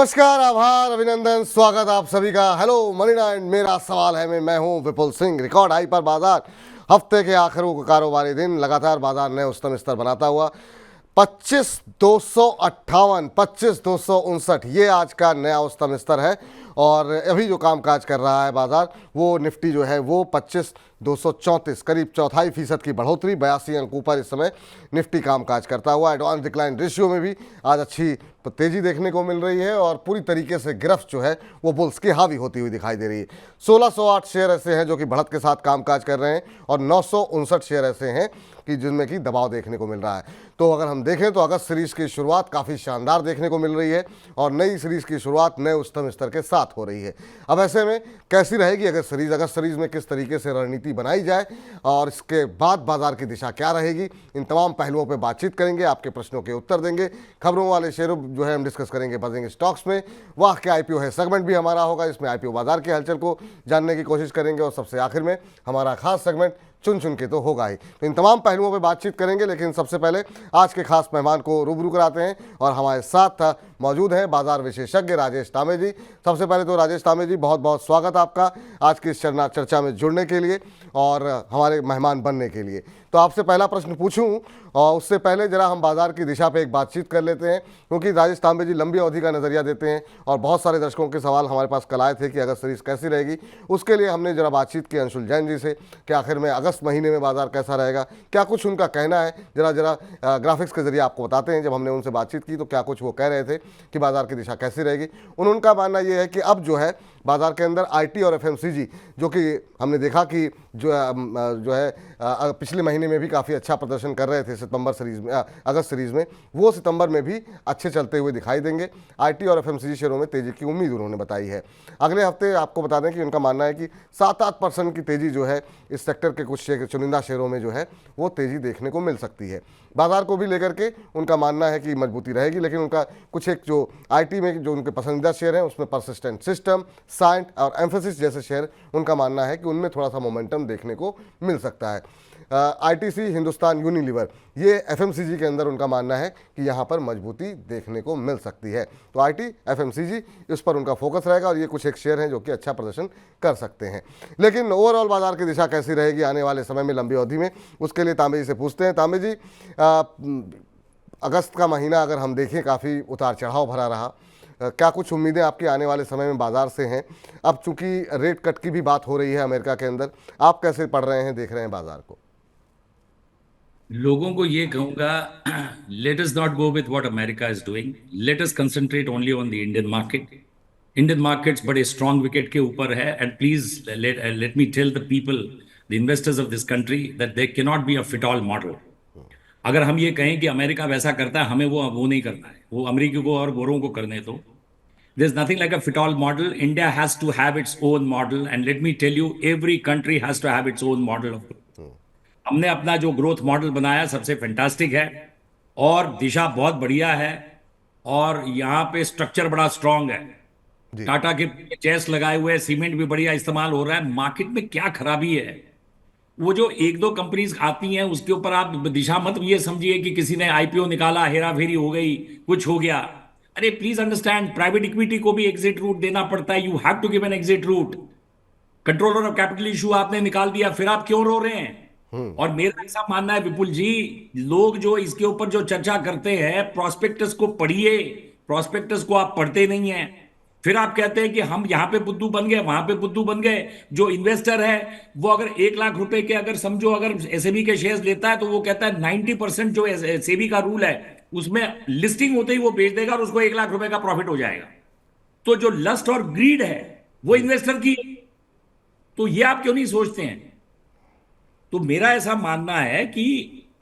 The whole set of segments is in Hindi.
नमस्कार, आभार, अभिनंदन, स्वागत आप सभी का। हेलो मनी नाइन, मेरा सवाल है मैं हूं विपुल सिंह। रिकॉर्ड हाई पर बाजार, हफ्ते के आखिरी कारोबारी दिन लगातार बाजार नए उच्चतम स्तर बनाता हुआ 25,258, 25,259 ये आज का नया उच्चतम स्तर है। और अभी जो काम काज कर रहा है बाजार, वो निफ्टी जो है वो 25,234, करीब 0.25% की बढ़ोतरी, 82 अंक ऊपर इस समय निफ्टी कामकाज करता हुआ। एडवांस डिक्लाइन रेशियो में भी आज अच्छी तेजी देखने को मिल रही है और पूरी तरीके से गिरफ्त जो है वो बुल्स की हावी होती हुई दिखाई दे रही है। 1608 शेयर ऐसे हैं जो कि बढ़त के साथ कामकाज कर रहे हैं और 959 शेयर ऐसे हैं कि जिनमें कि दबाव देखने को मिल रहा है। तो अगर हम देखें तो अगस्त सीरीज की शुरुआत काफ़ी शानदार देखने को मिल रही है और नई सीरीज की शुरुआत नए उच्चतम स्तर के साथ हो रही है। अब ऐसे में कैसी रहेगी अगस्त सीरीज में किस तरीके से रणनीति बनाई जाए और इसके बाद बाजार की दिशा क्या रहेगी, इन तमाम पहलुओं पर बातचीत करेंगे, आपके प्रश्नों के उत्तर देंगे। खबरों वाले शेयरों जो है हम डिस्कस करेंगे बजेंगे स्टॉक्स में। वाह क्या आईपीओ है सेगमेंट भी हमारा होगा, इसमें आईपीओ बाजार की हलचल को जानने की कोशिश करेंगे और सबसे आखिर में हमारा खास सेगमेंट चुन के तो होगा ही। तो इन तमाम पहलुओं पे बातचीत करेंगे, लेकिन सबसे पहले आज के खास मेहमान को रूबरू कराते हैं और हमारे साथ मौजूद हैं बाजार विशेषज्ञ राजेश तांबे जी। सबसे पहले तो राजेश तांबे जी, बहुत बहुत स्वागत आपका आज की इस चर्चा में जुड़ने के लिए और हमारे मेहमान बनने के लिए। तो आपसे पहला प्रश्न पूछूं और उससे पहले जरा हम बाजार की दिशा पे एक बातचीत कर लेते हैं, क्योंकि राजेश तांबे जी लंबी अवधि का नजरिया देते हैं और बहुत सारे दर्शकों के सवाल हमारे पास कल आए थे कि अगस्त सीरीज कैसी रहेगी। उसके लिए हमने जरा बातचीत की अंशुल जैन जी से कि आखिर में अगस्त महीने में बाजार कैसा रहेगा, क्या कुछ उनका कहना है। जरा ग्राफिक्स के जरिए आपको बताते हैं। जब हमने उनसे बातचीत की तो क्या कुछ वो कह रहे थे कि बाजार की दिशा कैसी रहेगी। उनका मानना ये है कि अब जो है बाजार के अंदर आईटी और एफएमसीजी, जो कि हमने देखा कि जो है पिछले महीने में भी काफ़ी अच्छा प्रदर्शन कर रहे थे अगस्त सीरीज में, वो सितंबर में भी अच्छे चलते हुए दिखाई देंगे। आईटी और एफएमसीजी शेयरों में तेजी की उम्मीद उन्होंने बताई है। अगले हफ्ते आपको बता दें कि उनका मानना है कि 7-8% की तेजी जो है इस सेक्टर के कुछ चुनिंदा शेयरों में जो है वो तेजी देखने को मिल सकती है। बाजार को भी लेकर के उनका मानना है कि मजबूती रहेगी, लेकिन उनका कुछ एक जो आईटी में जो उनके पसंदीदा शेयर हैं उसमें परसिस्टेंट सिस्टम, साइंट और एम्फेसिस जैसे शेयर उनका मानना है कि उनमें थोड़ा सा मोमेंटम देखने को मिल सकता है। आईटीसी, हिंदुस्तान यूनिलीवर, ये एफएमसीजी के अंदर उनका मानना है कि यहाँ पर मजबूती देखने को मिल सकती है। तो आईटी, एफएमसीजी, इस पर उनका फोकस रहेगा और ये कुछ एक शेयर हैं जो कि अच्छा प्रदर्शन कर सकते हैं। लेकिन ओवरऑल बाजार की दिशा कैसी रहेगी आने वाले समय में लंबी अवधि में, उसके लिए तांबे जी से पूछते हैं। तांबे जी, अगस्त का महीना अगर हम देखें काफ़ी उतार चढ़ाव भरा रहा, क्या कुछ उम्मीदें आपकी आने वाले समय में बाजार से हैं? अब चूंकि रेट कट की भी बात हो रही है अमेरिका के अंदर, आप कैसे पढ़ रहे हैं, देख रहे हैं बाजार को? लोगों को ये कहूंगा, let us not go with what America is doing, let us concentrate only on the Indian market. Indian markets बड़े स्ट्रांग विकेट के ऊपर है and please let me tell the people, the investors of this country, that they can not be a fit all model. अगर हम ये कहें कि अमेरिका वैसा करता है, हमें वो नहीं करना है, वो अमेरिकी को और गोरों को करने दो। There's nothing like a fit all model. India has to have its own model, and let me tell you, every country has to have its own model of growth. हमने अपना जो ग्रोथ मॉडल बनाया सबसे फैंटास्टिक है और दिशा बहुत बढ़िया है और यहाँ पे स्ट्रक्चर बड़ा स्ट्रांग है। टाटा के चेस लगाए हुए, सीमेंट भी बढ़िया इस्तेमाल हो रहा है। मार्केट में क्या खराबी है, वो जो एक दो कंपनीज आती हैं उसके ऊपर आप दिशा मत ये समझिए कि किसी ने आईपीओ निकाला, हेरा फेरी हो गई, कुछ हो गया। अरे प्लीज अंडरस्टैंड, प्राइवेट इक्विटी को भी एग्जिट रूट देना पड़ता है। You have to give an exit route. Controller of capital issue आपने निकाल दिया, फिर आप क्यों रो रहे हैं? और मेरा ऐसा मानना है विपुल जी, लोग जो इसके ऊपर जो चर्चा करते हैं, प्रोस्पेक्टस को पढ़िए, प्रोस्पेक्टस को आप पढ़ते नहीं है। फिर आप कहते हैं कि हम यहां पे बुद्धू बन गए, वहां पे बुद्धू बन गए। जो इन्वेस्टर है वो अगर 1 लाख रुपए के अगर समझो अगर एसएबी के शेयर्स लेता है तो वो कहता है 90% जो सेबी का रूल है उसमें लिस्टिंग होते ही वो बेच देगा और उसको 1 लाख रुपए का प्रॉफिट हो जाएगा। तो जो लस्ट और ग्रीड है वो इन्वेस्टर की, तो ये आप क्यों नहीं सोचते हैं? तो मेरा ऐसा मानना है कि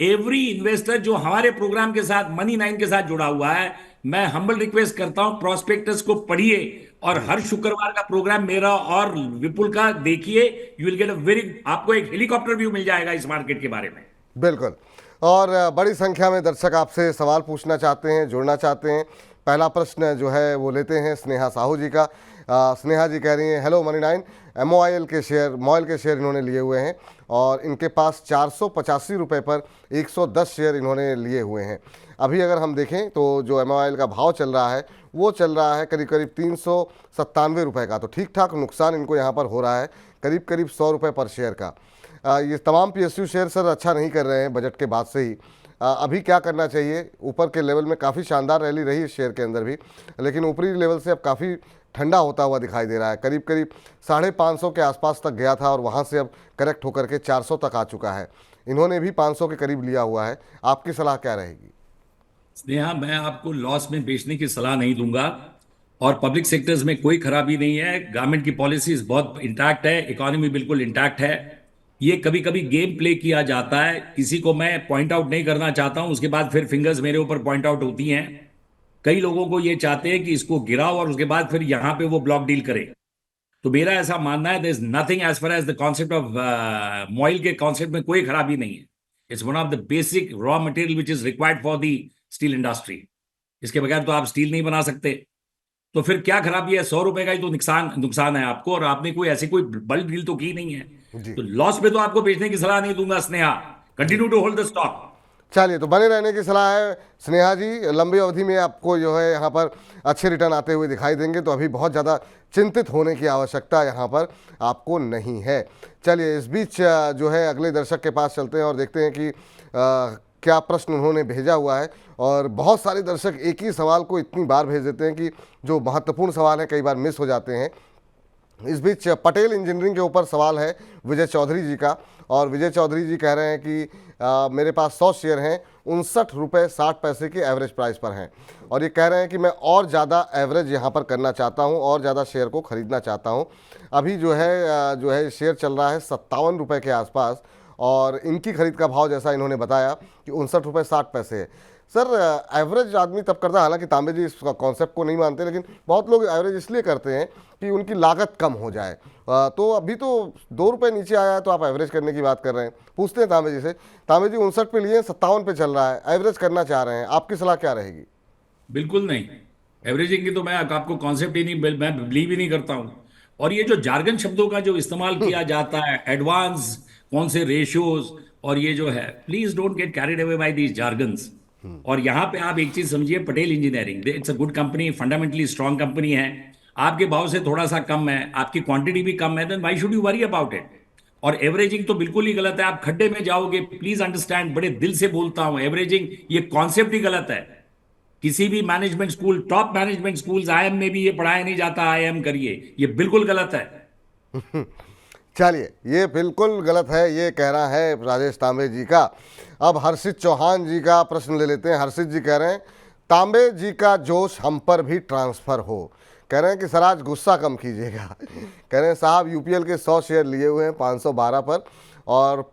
एवरी इन्वेस्टर जो हमारे प्रोग्राम के साथ, मनी नाइन के साथ जुड़ा हुआ है, मैं हम्बल रिक्वेस्ट करता हूं प्रोस्पेक्टस को पढ़िए और हर शुक्रवार का प्रोग्राम मेरा और विपुल का देखिए। You will get a very, आपको एक हेलीकॉप्टर व्यू मिल जाएगा इस मार्केट के बारे में। बिल्कुल। और बड़ी संख्या में दर्शक आपसे सवाल पूछना चाहते हैं, जुड़ना चाहते हैं। पहला प्रश्न जो है वो लेते हैं स्नेहा साहू जी का। स्नेहा जी कह रही हैं, हेलो मनी नाइन, MOIL के शेयर, मॉयल के शेयर इन्होंने लिए हुए हैं और इनके पास 485 रुपये पर 110 शेयर इन्होंने लिए हुए हैं। अभी अगर हम देखें तो जो MOIL का भाव चल रहा है वो चल रहा है करीब करीब 397 रुपये का। तो ठीक ठाक नुकसान इनको यहाँ पर हो रहा है, करीब करीब 100 रुपये पर शेयर का। ये तमाम PSU शेयर सर अच्छा नहीं कर रहे हैं बजट के बाद से ही। अभी क्या करना चाहिए? ऊपर के लेवल में काफ़ी शानदार रैली रही इस शेयर के अंदर भी, लेकिन ऊपरी लेवल से अब काफ़ी ठंडा होता हुआ दिखाई दे रहा है। करीब करीब 550 के आसपास तक गया था और वहाँ से अब करेक्ट होकर के 400 तक आ चुका है। इन्होंने भी 500 के करीब लिया हुआ है। आपकी सलाह क्या रहेगी? स्नेहा, मैं आपको लॉस में बेचने की सलाह नहीं दूंगा और पब्लिक सेक्टर्स में कोई खराबी नहीं है। गवर्नमेंट की पॉलिसीज बहुत इंटैक्ट है, इकोनॉमी बिल्कुल इंटैक्ट है। ये कभी कभी गेम प्ले किया जाता है, किसी को मैं पॉइंट आउट नहीं करना चाहता हूं, उसके बाद फिर फिंगर्स मेरे ऊपर पॉइंट आउट होती हैं। कई लोगों को ये चाहते हैं कि इसको गिराओ और उसके बाद फिर यहां पे वो ब्लॉक डील करे। तो मेरा ऐसा मानना है, there is nothing as far as the concept of MOIL के कॉन्सेप्ट में कोई खराबी नहीं है। It's one of the basic raw material which is required for the steel industry. इसके बगैर तो आप स्टील नहीं बना सकते। तो फिर क्या खराबी है? 100 रुपए का ही तो नुकसान नुकसान है आपको, और आपने कोई ऐसी कोई बल्क डील तो की नहीं है। जी तो लॉस पे तो आपको बेचने की सलाह नहीं दूंगा Sneha. Continue to hold the stock. चलिए, तो बने रहने की सलाह है स्नेहा जी। लंबी अवधि में आपको जो है यहाँ पर अच्छे रिटर्न आते हुए दिखाई देंगे, तो अभी बहुत ज़्यादा चिंतित होने की आवश्यकता यहाँ पर आपको नहीं है। चलिए, इस बीच जो है अगले दर्शक के पास चलते हैं और देखते हैं कि क्या प्रश्न उन्होंने भेजा हुआ है। और बहुत सारे दर्शक एक ही सवाल को इतनी बार भेज देते हैं कि जो महत्वपूर्ण सवाल है कई बार मिस हो जाते हैं। इस बीच पटेल इंजीनियरिंग के ऊपर सवाल है विजय चौधरी जी का, और विजय चौधरी जी कह रहे हैं कि मेरे पास 100 शेयर हैं, 59 रुपये 60 पैसे के एवरेज प्राइस पर हैं, और ये कह रहे हैं कि मैं और ज़्यादा एवरेज यहाँ पर करना चाहता हूँ और ज़्यादा शेयर को ख़रीदना चाहता हूँ। अभी जो है शेयर चल रहा है 57 रुपये के आसपास, और इनकी खरीद का भाव जैसा इन्होंने बताया कि 59 रुपये 60 पैसे है। सर, एवरेज आदमी तब करता है, हालांकि तांबे जी इस कॉन्सेप्ट को नहीं मानते, लेकिन बहुत लोग एवरेज इसलिए करते हैं कि उनकी लागत कम हो जाए। तो अभी तो 2 रुपये नीचे आया है तो आप एवरेज करने की बात कर रहे हैं। पूछते हैं तांबे जी से। तांबे जी 59 पे लिए, 57 पे चल रहा है, एवरेज करना चाह रहे हैं, आपकी सलाह क्या रहेगी? बिल्कुल नहीं, एवरेजिंग की तो मैं आपको कॉन्सेप्ट ही नहीं, मैं बिलीव ही नहीं करता हूं। और ये जो जार्गन शब्दों का जो इस्तेमाल किया जाता है, एडवांस कौन से रेशियोज, और ये जो है, please don't get carried away by these jargons. और यहाँ पे आप एक चीज समझिए, Patel engineering it's a good company, fundamentally strong company है। आपके भाव से थोड़ा सा कम है, आपकी क्वांटिटी भी कम है, then why should you worry about it. और एवरेजिंग तो बिल्कुल ही गलत है, आप खड्डे में जाओगे। प्लीज अंडरस्टैंड, बड़े दिल से बोलता हूं, एवरेजिंग ये कॉन्सेप्ट ही गलत है। किसी भी management school, top management schools, IIM में भी ये पढ़ाया नहीं जाता, IIM करिए, ये बिल्कुल गलत है। चलिए, ये बिल्कुल गलत है, ये कह रहा है राजेश तांबे जी का। अब हर्षित चौहान जी का प्रश्न ले लेते हैं। हर्षित जी कह रहे हैं, तांबे जी का जोश हम पर भी ट्रांसफ़र हो। कह रहे हैं कि सर आज गुस्सा कम कीजिएगा। कह रहे हैं साहब UPL के 100 शेयर लिए हुए हैं 512 पर, और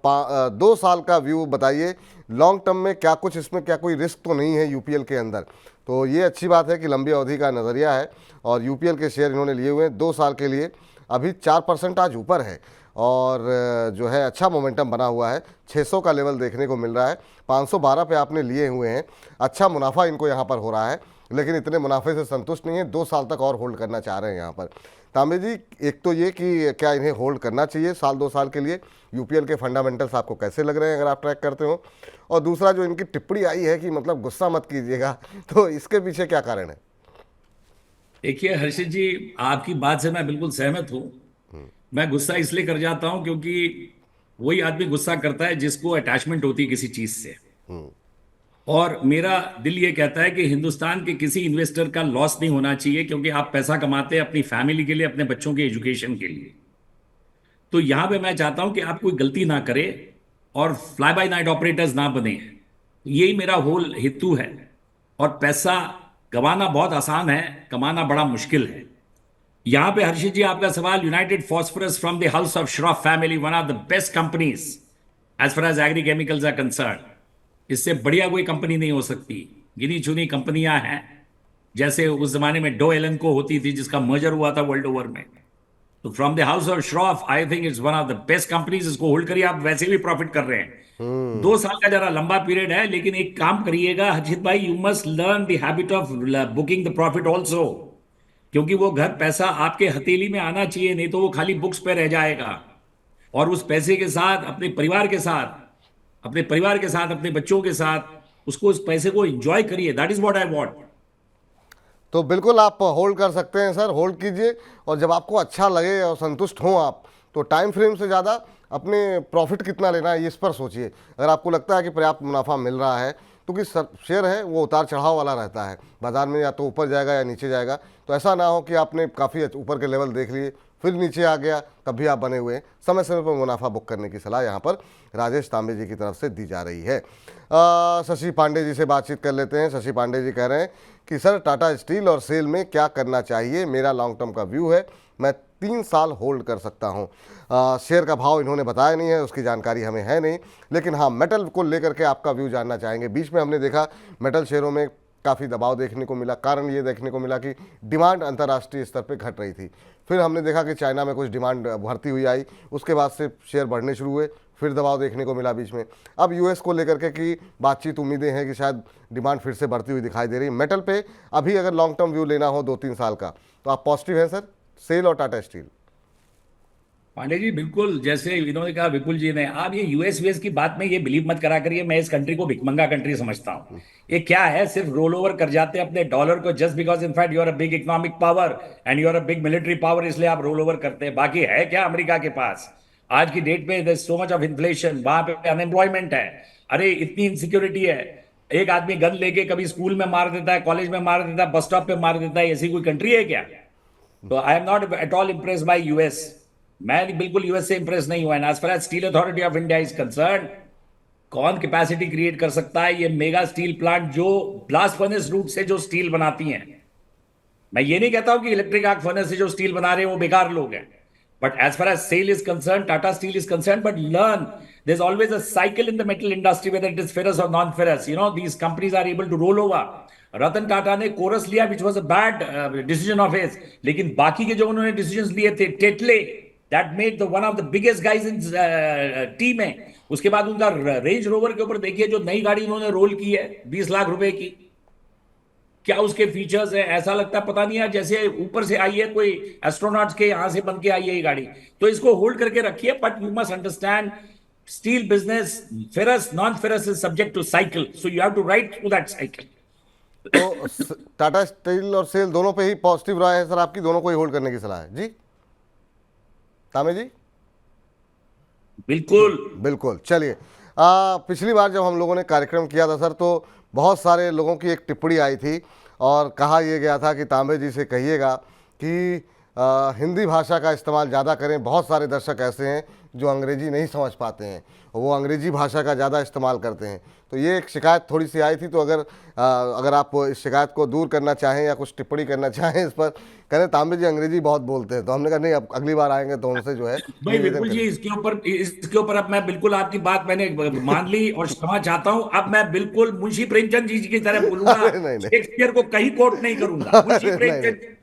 2 साल का व्यू बताइए, लॉन्ग टर्म में क्या कुछ इसमें क्या कोई रिस्क तो नहीं है UPL के अंदर? तो ये अच्छी बात है कि लंबी अवधि का नज़रिया है, और UPL के शेयर इन्होंने लिए हुए हैं 2 साल के लिए। अभी 4% आज ऊपर है, और जो है अच्छा मोमेंटम बना हुआ है। 600 का लेवल देखने को मिल रहा है, 512 पे आपने लिए हुए हैं, अच्छा मुनाफा इनको यहाँ पर हो रहा है, लेकिन इतने मुनाफे से संतुष्ट नहीं है, 2 साल तक और होल्ड करना चाह रहे हैं यहाँ पर। तांबे जी, एक तो ये कि क्या इन्हें होल्ड करना चाहिए साल 2 साल के लिए? UPL के फंडामेंटल्स आपको कैसे लग रहे हैं अगर आप ट्रैक करते हो? और दूसरा, जो इनकी टिप्पणी आई है कि मतलब गुस्सा मत कीजिएगा, तो इसके पीछे क्या कारण है? देखिए हर्षित जी, आपकी बात से मैं बिल्कुल सहमत हूं। मैं गुस्सा इसलिए कर जाता हूं क्योंकि वही आदमी गुस्सा करता है जिसको अटैचमेंट होती है किसी चीज से। और मेरा दिल ये कहता है कि हिंदुस्तान के किसी इन्वेस्टर का लॉस नहीं होना चाहिए, क्योंकि आप पैसा कमाते हैं अपनी फैमिली के लिए, अपने बच्चों के एजुकेशन के लिए। तो यहां पे मैं चाहता हूं कि आप कोई गलती ना करें और फ्लाई बाय नाइट ऑपरेटर्स ना बने। यही मेरा होल हेतु है। और पैसा गंवाना बहुत आसान है, कमाना बड़ा मुश्किल है। यहां पे हर्षित जी, आपका सवाल, United Phosphorus from the house of Shroff family, one of the best companies as far as agri chemicals are concern. इससे बढ़िया कोई कंपनी नहीं हो सकती। गिनी चुनी कंपनियां हैं, जैसे उस जमाने में डो एलन को होती थी, जिसका मर्जर हुआ था वर्ल्ड ओवर में। तो from the house of Shroff, I think it's one of the best companies. इसको होल्ड करिए, आप वैसे भी प्रॉफिट कर रहे हैं। 2 साल का जरा लंबा पीरियड है, लेकिन एक काम करिएगा हर्षित भाई, you must learn the habit of booking the profit also. क्योंकि वो घर पैसा आपके हथेली में आना चाहिए, नहीं तो वो खाली बुक्स पे रह जाएगा। और उस पैसे के साथ अपने परिवार के साथ, अपने परिवार के साथ, अपने बच्चों के साथ उसको, उस पैसे को एंजॉय करिए। That is what I want. तो बिल्कुल आप होल्ड कर सकते हैं सर, होल्ड कीजिए। और जब आपको अच्छा लगे और संतुष्ट हों आप, तो टाइम फ्रेम से ज़्यादा अपने प्रॉफिट कितना लेना है इस पर सोचिए। अगर आपको लगता है कि पर्याप्त मुनाफा मिल रहा है, क्योंकि शेयर है वो उतार चढ़ाव वाला रहता है बाजार में, या तो ऊपर जाएगा या नीचे जाएगा। तो ऐसा ना हो कि आपने काफ़ी ऊपर के लेवल देख लिए फिर नीचे आ गया, तब भी आप बने हुए हैं। समय समय पर मुनाफा बुक करने की सलाह यहाँ पर राजेश तांबे जी की तरफ से दी जा रही है। शशि पांडे जी से बातचीत कर लेते हैं। शशि पांडे जी कह रहे हैं कि सर टाटा स्टील और सेल में क्या करना चाहिए, मेरा लॉन्ग टर्म का व्यू है, मैं 3 साल होल्ड कर सकता हूं। शेयर का भाव इन्होंने बताया नहीं है, उसकी जानकारी हमें है नहीं, लेकिन हाँ मेटल को लेकर के आपका व्यू जानना चाहेंगे। बीच में हमने देखा मेटल शेयरों में काफ़ी दबाव देखने को मिला, कारण ये देखने को मिला कि डिमांड अंतर्राष्ट्रीय स्तर पे घट रही थी। फिर हमने देखा कि चाइना में कुछ डिमांड बढ़ती हुई आई, उसके बाद से शेयर बढ़ने शुरू हुए, फिर दबाव देखने को मिला बीच में। अब यूएस को लेकर के की बातचीत, उम्मीदें हैं कि शायद डिमांड फिर से बढ़ती हुई दिखाई दे रही। मेटल पे अभी अगर लॉन्ग टर्म व्यू लेना हो 2-3 साल का, तो आप पॉजिटिव हैं सर, सेल और टाटा स्टील? पांडे जी बिल्कुल, जैसे इन्होंने कहा विपुल जी ने, आप ये यूएस की बात में ये बिलीव मत करा करिए। मैं इस कंट्री को भिखमंगा कंट्री समझता हूँ। ये क्या है, सिर्फ रोल ओवर कर जाते हैं अपने डॉलर को, just because in fact you are a big economic power and you are a big military power, इसलिए आप रोल ओवर करते हैं। बाकी है क्या अमेरिका के पास आज की डेट में? सो मच ऑफ इन्फ्लेशन, वहां पे अनएम्प्लॉयमेंट है, अरे इतनी इनसिक्योरिटी है। एक आदमी गन लेके कभी स्कूल में मार देता है, कॉलेज में मार देता है, बस स्टॉप पे मार देता है। ऐसी कोई कंट्री है क्या? तो I am not at all impress by US. मैं बिल्कुल यूएस से इंप्रेस नहीं हुआ। As far as Steel Authority of India is concern, कौन कैपेसिटी क्रिएट कर सकता है? ये मेगा स्टील प्लांट जो ब्लास्ट फर्नेस रूट से जो स्टील बनाती हैं, मैं ये नहीं कहता हूं कि इलेक्ट्रिक आर्क फर्नेस से जो स्टील बना रहे हैं वो बेकार लोग हैं, but as far as SAIL is concern, Tata steel is concern, but learn there's always a cycle in the metal industry, whether it is ferrous or non-ferrous. You know, these companies are able to roll over. Ratan Tata ने कोरस लिया, which was a bad decision of his, लेकिन बाकी के जो उन्होंने डिसीजन लिए थे, Tetley, that made the one of the biggest guys in team है। उसके बाद उनका रेंज रोवर के ऊपर देखिए, जो नई गाड़ी उन्होंने रोल की है 20 लाख रुपए की, क्या उसके फीचर्स है, ऐसा लगता है पता नहीं है जैसे ऊपर से आई है, कोई एस्ट्रोनॉट्स के यहां से बन के आई है ये गाड़ी। तो इसको होल्ड करके रखिए, but you must understand steel business, ferrous, non-ferrous is subject to cycle. So you have to ride through that cycle. तो टाटा स्टील और सेल दोनों पे ही पॉजिटिव राय है सर आपकी, दोनों को ही होल्ड करने की सलाह है जी तामे जी? बिल्कुल बिल्कुल। चलिए, पिछली बार जब हम लोगों ने कार्यक्रम किया था सर, तो बहुत सारे लोगों की एक टिप्पणी आई थी और कहा यह गया था कि तांबे जी से कहिएगा कि हिंदी भाषा का इस्तेमाल ज़्यादा करें। बहुत सारे दर्शक ऐसे हैं जो अंग्रेजी नहीं समझ पाते हैं, वो अंग्रेजी भाषा का ज़्यादा इस्तेमाल करते हैं। तो ये एक शिकायत थोड़ी सी आई थी, तो अगर आप इस शिकायत को दूर करना चाहें या कुछ टिप्पणी करना चाहें इस पर, कहें तांबे जी अंग्रेजी बहुत बोलते हैं, तो हमने कहा नहीं, अब अगली बार आएंगे तो उनसे जो है भाई विपुल जी, इसके ऊपर अब मैं बिल्कुल आपकी बात मैंने मान ली और क्षमा चाहता हूं। अब मैं बिल्कुल मुंशी प्रेमचंद जी की तरह बोलूंगा, नहीं। शेक्सपियर को कहीं कोट नहीं करूंगा। मुंशी नहीं, प्रेमचंद,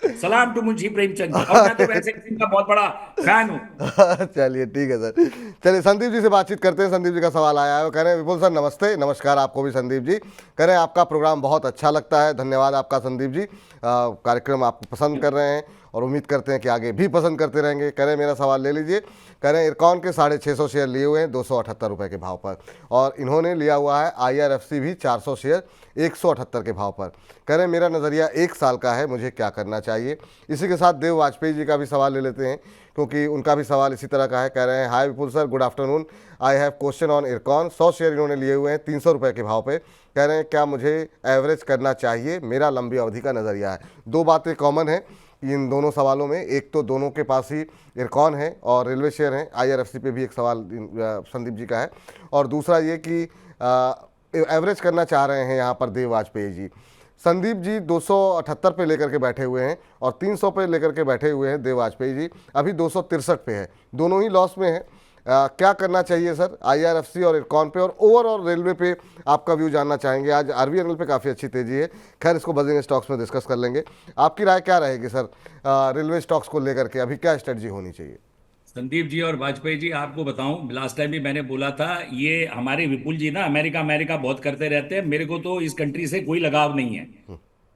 सलाम टू मुंशी प्रेमचंद जी, और मैं तो वैसे इनका बहुत बड़ा फैन हूं। चलिए ठीक है सर। चलिए संदीप जी से बातचीत करते हैं। संदीप जी का सवाल आया है, वो कह रहे हैं विपुल सर नमस्ते। नमस्कार आपको भी संदीप जी। कह रहे हैं आपका प्रोग्राम बहुत अच्छा लगता है, धन्यवाद आपका संदीप जी। कार्यक्रम आप पसंद कर रहे हैं और उम्मीद करते हैं कि आगे भी पसंद करते रहेंगे। कह रहे हैं मेरा सवाल ले लीजिए। कह रहे हैं इरकॉन के 650 शेयर लिए हुए हैं 278 रुपये के भाव पर, और इन्होंने लिया हुआ है IRFC भी 400 शेयर 178 के भाव पर। कह रहे हैं मेरा नज़रिया 1 साल का है, मुझे क्या करना चाहिए? इसी के साथ देव वाजपेयी जी का भी सवाल ले लेते हैं, क्योंकि उनका भी सवाल इसी तरह का है। कह रहे हैं hi Vipul sir, good afternoon, I have question on IRCON. 100 share इन्होंने लिए हुए हैं 300 रुपये के भाव पे। कह रहे हैं क्या मुझे एवरेज करना चाहिए? मेरा लंबी अवधि का नज़रिया है। दो बातें कॉमन हैं इन दोनों सवालों में, एक तो दोनों के पास ही इरकॉन है और रेलवे शेयर हैं, IRFC पे भी एक सवाल संदीप जी का है, और दूसरा ये कि एवरेज करना चाह रहे हैं यहाँ पर देव वाजपेयी जी। संदीप जी 278 पे लेकर के बैठे हुए हैं और 300 पे लेकर के बैठे हुए हैं देव वाजपेयी जी, अभी 263 पे है, दोनों ही लॉस में है। क्या करना चाहिए सर IRFC और इरकॉन पे, और ओवरऑल रेलवे पे आपका व्यू जानना चाहेंगे। आज RVNL पे काफ़ी अच्छी तेजी है, खैर इसको बजिंग स्टॉक्स में डिस्कस कर लेंगे। आपकी राय क्या रहेगी सर रेलवे स्टॉक्स को लेकर के, अभी क्या स्ट्रेटजी होनी चाहिए? संदीप जी और वाजपेयी जी, आपको बताऊं, लास्ट टाइम भी मैंने बोला था, ये हमारे विपुल जी ना अमेरिका अमेरिका बहुत करते रहते हैं, मेरे को तो इस कंट्री से कोई लगाव नहीं है।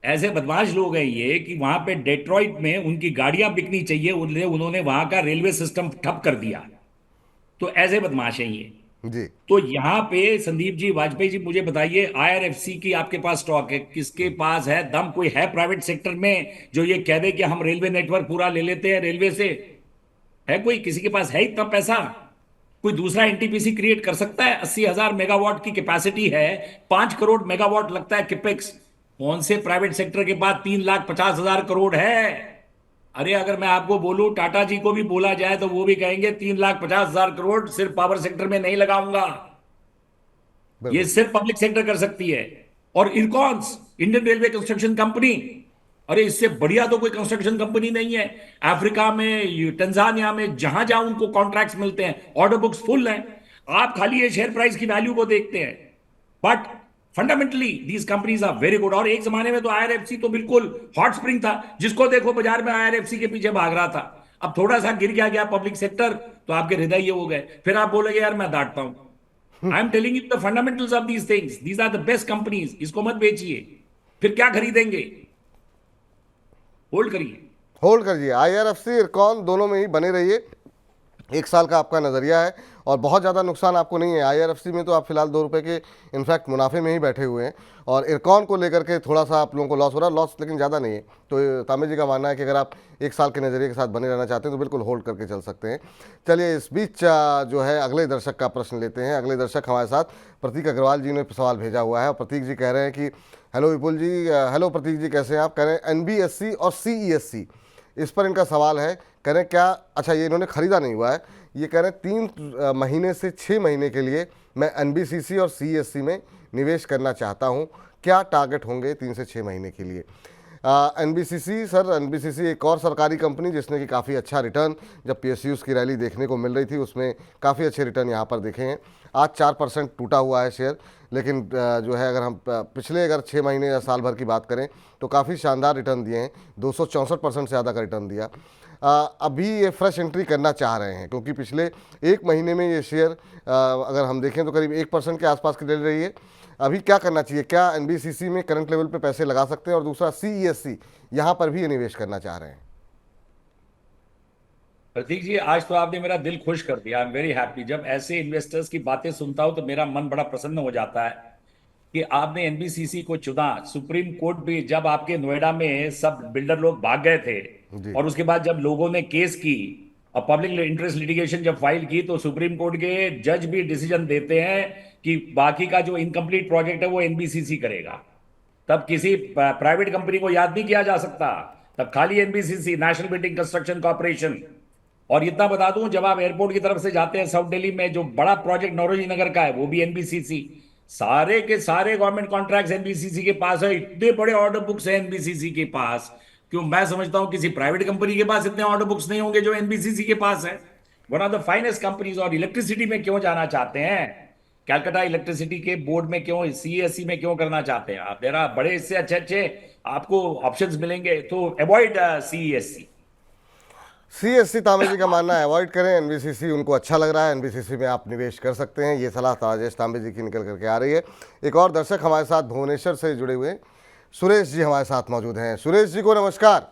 ऐसे बदमाश लोग हैं ये कि वहां पे डेट्रॉइट में उनकी गाड़ियां बिकनी चाहिए, उन्होंने वहां का रेलवे सिस्टम ठप कर दिया। तो ऐसे बदमाश हैं ये। जी। तो यहाँ पे संदीप जी, वाजपेयी जी, मुझे बताइए, आईआरएफसी की आपके पास स्टॉक है, किसके पास है दम? कोई है प्राइवेट सेक्टर में जो ये कह दे कि हम रेलवे नेटवर्क पूरा ले लेते हैं रेलवे से? है कोई? किसी के पास है इतना पैसा? कोई दूसरा एनटीपीसी क्रिएट कर सकता है? 80,000 मेगावाट की कैपेसिटी है, 5 करोड़ मेगावाट लगता है किपेक्स। कौन से प्राइवेट सेक्टर के पास 3,50,000 करोड़ है? अरे अगर मैं आपको बोलूं, टाटा जी को भी बोला जाए तो वो भी कहेंगे 3,50,000 करोड़ सिर्फ पावर सेक्टर में नहीं लगाऊंगा, ये बिल्कुल। सिर्फ पब्लिक सेक्टर कर सकती है। और इरकॉन्स, इंडियन रेलवे कंस्ट्रक्शन कंपनी, अरे इससे बढ़िया तो कोई कंस्ट्रक्शन कंपनी नहीं है। अफ्रीका में, तंजानिया में, जहां जहां उनको कॉन्ट्रैक्ट्स मिलते हैं, ऑर्डर बुक्स फुल हैं। आप खाली ये शेयर प्राइस की वैल्यू को देखते हैं, but fundamentally these companies are very good. और एक जमाने में तो आईआरएफसी तो बिल्कुल हॉट स्प्रिंग था, जिसको देखो बाजार में आईआरएफसी के पीछे भाग रहा था। अब थोड़ा सा गिर गया पब्लिक सेक्टर तो आपके हृदय ये हो गए। फिर आप बोलोगे यार मैं डांटता हूं। I am telling you the fundamentals of these things, these are the best companies. इसको मत बेचिए, फिर क्या खरीदेंगे? होल्ड करिए। होल्ड करिए, आईआरएफसी इरकॉन दोनों में ही बने रहिए। 1 साल का आपका नज़रिया है और बहुत ज़्यादा नुकसान आपको नहीं है। आईआरएफसी में तो आप फिलहाल 2 रुपये के इनफैक्ट मुनाफे में ही बैठे हुए हैं, और इरकॉन को लेकर के थोड़ा सा आप लोगों को लॉस हो रहा है, लॉस लेकिन ज़्यादा नहीं है। तो तामे जी का मानना है कि अगर आप 1 साल के नज़रिए के साथ बने रहना चाहते हैं तो बिल्कुल होल्ड करके चल सकते हैं। चलिए, इस बीच जो है अगले दर्शक का प्रश्न लेते हैं। अगले दर्शक हमारे साथ प्रतीक अग्रवाल जी ने सवाल भेजा हुआ है, और प्रतीक जी कह रहे हैं कि हेलो विपुल जी, हेलो प्रतीक जी, कैसे हैं आप? कह रहे हैं एनबीएससी और सीईएससी, इस पर इनका सवाल है। कह रहे हैं क्या, अच्छा ये इन्होंने ख़रीदा नहीं हुआ है, ये कह रहे हैं 3 महीने से 6 महीने के लिए मैं एनबीसीसी और सीएससी में निवेश करना चाहता हूं, क्या टारगेट होंगे 3 से 6 महीने के लिए? एनबीसीसी, सर एनबीसीसी एक और सरकारी कंपनी जिसने कि काफ़ी अच्छा रिटर्न, जब पीएसयूज़ की रैली देखने को मिल रही थी उसमें काफ़ी अच्छे रिटर्न यहाँ पर देखे हैं। आज 4% टूटा हुआ है शेयर, लेकिन जो है अगर हम पिछले अगर 6 महीने या साल भर की बात करें तो काफ़ी शानदार रिटर्न दिए हैं, 264% से ज़्यादा का रिटर्न दिया। अभी ये फ्रेश एंट्री करना चाह रहे हैं क्योंकि पिछले 1 महीने में ये शेयर अगर हम देखें तो करीब 1% के आसपास की चल रही है। अभी क्या करना चाहिए? क्या एनबीसीसी में करंट लेवल पे पैसे लगा सकते हैं? और दूसरा सीईएससी, यहाँ पर भी ये निवेश करना चाह रहे हैं। प्रतीक जी, आज तो आपने मेरा दिल खुश कर दिया। I am very happy. जब ऐसे इन्वेस्टर्स की बातें सुनता हूं तो मेरा मन बड़ा प्रसन्न हो जाता है कि आपने एनबीसीसी को चुना। सुप्रीम कोर्ट भी, जब आपके नोएडा में सब बिल्डर लोग भाग गए थे जी। और उसके बाद जब लोगों ने केस की और पब्लिक इंटरेस्ट लिटिगेशन जब फाइल की, तो सुप्रीम कोर्ट के जज भी डिसीजन देते हैं कि बाकी का जो इनकम्प्लीट प्रोजेक्ट है वो एनबीसीसी करेगा। तब किसी प्राइवेट कंपनी को याद नहीं किया जा सकता, तब खाली NBCC, national building construction corporation. और इतना बता दूं, जब आप एयरपोर्ट की तरफ से जाते हैं साउथ दिल्ली में, जो बड़ा प्रोजेक्ट नौरोजी नगर का है वो भी एनबीसीसी। सारे के सारे गवर्नमेंट कॉन्ट्रैक्ट्स एनबीसीसी के पास है। इतने बड़े ऑर्डर बुक्स हैं एनबीसीसी के पास, क्यों मैं समझता हूं किसी प्राइवेट कंपनी के पास इतने ऑर्डर बुक्स नहीं होंगे जो एनबीसीसी के पास है। One of the finest companies. और इलेक्ट्रिसिटी में क्यों जाना चाहते हैं? कैलकाटा इलेक्ट्रिसिटी के बोर्ड में क्यों, सीएससी में क्यों करना चाहते हैं आप? देरा बड़े इससे अच्छे अच्छे आपको ऑप्शंस मिलेंगे, तो अवॉइड सीएससी। सीएससी, तांबे जी का मानना है अवॉइड करें, एनबीसीसी उनको अच्छा लग रहा है, एनबीसीसी में आप निवेश कर सकते हैं। ये सलाह राजेश तांबे जी की निकल करके आ रही है। एक और दर्शक हमारे साथ भुवनेश्वर से जुड़े हुए हैं, सुरेश जी हमारे साथ मौजूद हैं। सुरेश जी को नमस्कार।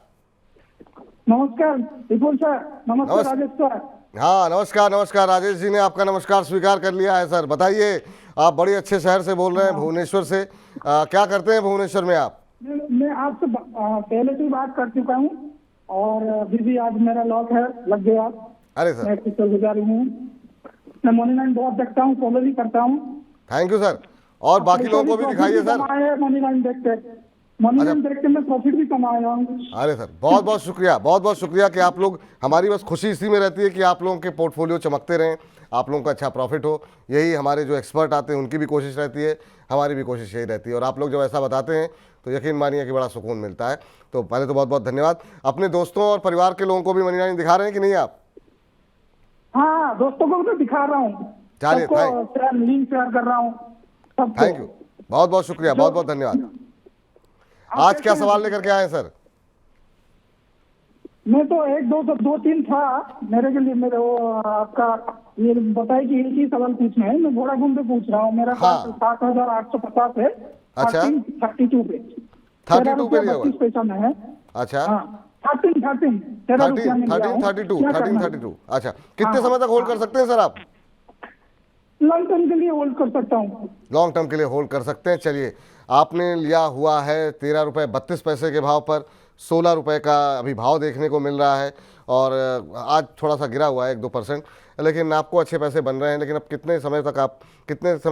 नमस्कार विपुल सर। नमस्कार राजेश सर। हाँ नमस्कार, नमस्कार। राजेश जी ने आपका नमस्कार स्वीकार कर लिया है। सर बताइए, आप बड़े अच्छे शहर से बोल रहे हैं, भुवनेश्वर से। क्या करते हैं भुवनेश्वर में आप? मैं आपसे पहले से बात कर चुका हूँ और अभी भी आज मेरा लॉक है, लग गया। अरे सर, मैं शुक्रगुजार हूँ। मैं मॉर्निंग बहुत देखता हूँ, फॉलो भी करता हूँ। Thank you sir. और बाकी लोगों को भी दिखाइए सर। मॉर्निंग देख के मैं प्रॉफिट भी कमाया हूँ। अरे सर, बहुत बहुत शुक्रिया, बहुत बहुत शुक्रिया कि आप लोग, हमारी बस खुशी इसी में रहती है कि आप लोगों के पोर्टफोलियो चमकते रहें, आप लोगों का अच्छा प्रॉफिट हो। यही हमारे जो एक्सपर्ट आते हैं उनकी भी कोशिश रहती है, हमारी भी कोशिश यही रहती है। और आप लोग जब ऐसा बताते हैं तो यकीन मानिए कि बड़ा सुकून मिलता है। तो पहले तो बहुत बहुत धन्यवाद। अपने दोस्तों और परिवार के लोगों को भी मनी लॉन्ड्रिंग दिखा रहे हैं कि नहीं आप? हाँ, दोस्तों को भी दिखा रहा हूँ, चलिए, लिंक शेयर कर रहा हूँ। थैंक यू, बहुत बहुत शुक्रिया, बहुत बहुत धन्यवाद। आज क्या सवाल लेकर के आए सर? मैं तो 1 2 3 था मेरे के लिए। मेरे वो आपका ये बताइए कि एक ही सवाल पूछना है। मैं वोडाफोन पे पूछ रहा हूँ। मेरा हाँ। 7,850 है। अच्छा। 32 पे। 32 पे लिया हुआ 32 पैसा में है। अच्छा, हाँ 13 13 रुपया में लिया हूँ। 32 क्या करना है? 32 अच्छा, कितने समय तक होल्ड कर सकते हैं सर आप? लॉन्ग टर्म के लिए होल्ड कर सकता हूँ। लॉन्ग टर्म के लिए होल्ड कर सकते हैं। चलिए, आपने लिया हुआ है 13 रुपये 32 पैसे के भाव पर, 16 रुपये का अभी भाव देखने को मिल रहा है और आज थोड़ा सा गिरा हुआ है 1-2%, लेकिन आपको अच्छे पैसे बन रहे हैं। लेकिन अब कितने समय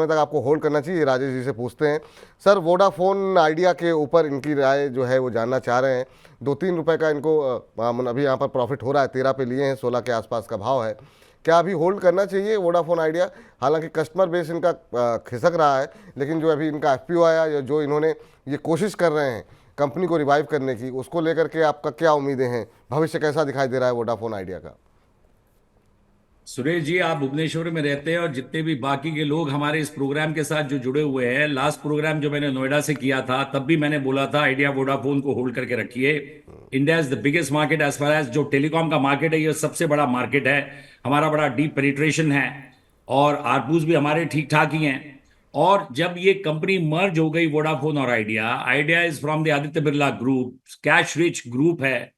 तक आपको होल्ड करना चाहिए, राजेश जी से पूछते हैं। सर, वोडाफोन आइडिया के ऊपर इनकी राय जो है वो जानना चाह रहे हैं। 2-3 रुपये का इनको अभी यहाँ पर प्रॉफिट हो रहा है, 13 पे लिए हैं, 16 के आसपास का भाव है। क्या अभी होल्ड करना चाहिए वोडाफोन आइडिया? हालांकि कस्टमर बेस इनका खिसक रहा है, लेकिन जो अभी इनका एफपीओ आया या जो इन्होंने ये कोशिश कर रहे हैं कंपनी को रिवाइव करने की, उसको लेकर के आपका क्या उम्मीदें हैं? भविष्य कैसा दिखाई दे रहा है वोडाफोन आइडिया का? सुरेश जी, आप भुवनेश्वर में रहते हैं और जितने भी बाकी के लोग हमारे इस प्रोग्राम के साथ जो जुड़े हुए हैं, लास्ट प्रोग्राम जो मैंने नोएडा से किया था तब भी मैंने बोला था आइडिया वोडाफोन को होल्ड करके रखिए। India is the biggest market as far as जो टेलीकॉम का मार्केट है, ये सबसे बड़ा मार्केट है। हमारा बड़ा डीप पेनिट्रेशन है और आरपूस भी हमारे ठीक ठाक ही हैं। और जब ये कंपनी मर्ज हो गई वोडाफोन और idea is from the Aditya Birla group, cash rich group है।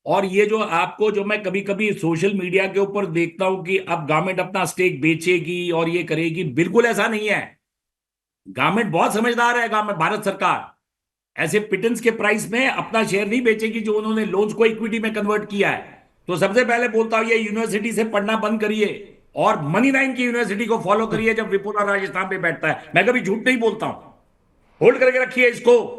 और ये जो मैं कभी कभी सोशल मीडिया के ऊपर देखता हूं कि अब गवर्नमेंट अपना स्टेक बेचेगी और ये करेगी, बिल्कुल ऐसा नहीं है। गवर्नमेंट बहुत समझदार है, गवर्नमेंट भारत सरकार ऐसे पिटन्स के प्राइस में अपना शेयर नहीं बेचेगी जो उन्होंने लोन्स को इक्विटी में कन्वर्ट किया है। तो सबसे पहले बोलता हूं, ये यूनिवर्सिटी से पढ़ना बंद करिए और मनी लाइन की यूनिवर्सिटी को फॉलो करिए जब विपुल और राजस्थान पे बैठता है। मैं कभी झूठ नहीं बोलता हूं, होल्ड करके रखिए इसको।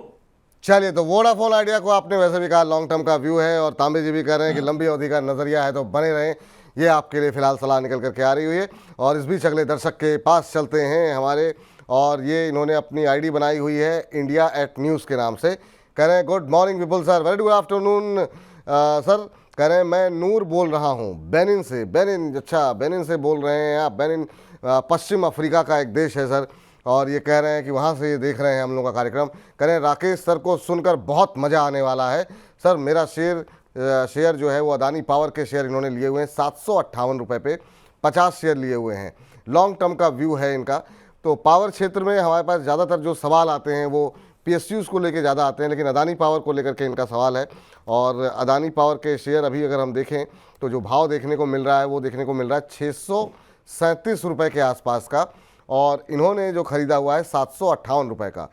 चलिए, तो वोडाफोन आइडिया को आपने वैसे भी कहा लॉन्ग टर्म का व्यू है और तांबे जी भी कह रहे हैं कि लंबी अवधि का नजरिया है, तो बने रहें। ये आपके लिए फिलहाल सलाह निकल करके आ रही हुई है। और इस बीच अगले दर्शक के पास चलते हैं हमारे, और ये इन्होंने अपनी आईडी बनाई हुई है India@News के नाम से। कह रहे हैं good morning Vipul sir, very good afternoon sir. कह रहे हैं मैं नूर बोल रहा हूँ बेनिन से। बेनिन, अच्छा बेनिन से बोल रहे हैं आप। बेनिन पश्चिम अफ्रीका का एक देश है सर, और ये कह रहे हैं कि वहाँ से ये देख रहे हैं हम लोग का कार्यक्रम। कह रहे हैं राकेश सर को सुनकर बहुत मज़ा आने वाला है सर। मेरा शेयर जो है वो अदानी पावर के शेयर इन्होंने लिए हुए हैं 758 रुपये पे, 50 शेयर लिए हुए हैं। लॉन्ग टर्म का व्यू है इनका। तो पावर क्षेत्र में हमारे पास ज़्यादातर जो सवाल आते हैं वो PSUs को लेके ज़्यादा आते हैं, लेकिन अदानी पावर को लेकर के इनका सवाल है। और अदानी पावर के शेयर अभी अगर हम देखें तो जो भाव देखने को मिल रहा है वो देखने को मिल रहा है 637 रुपये के आसपास का, और इन्होंने जो ख़रीदा हुआ है 758 रुपये का।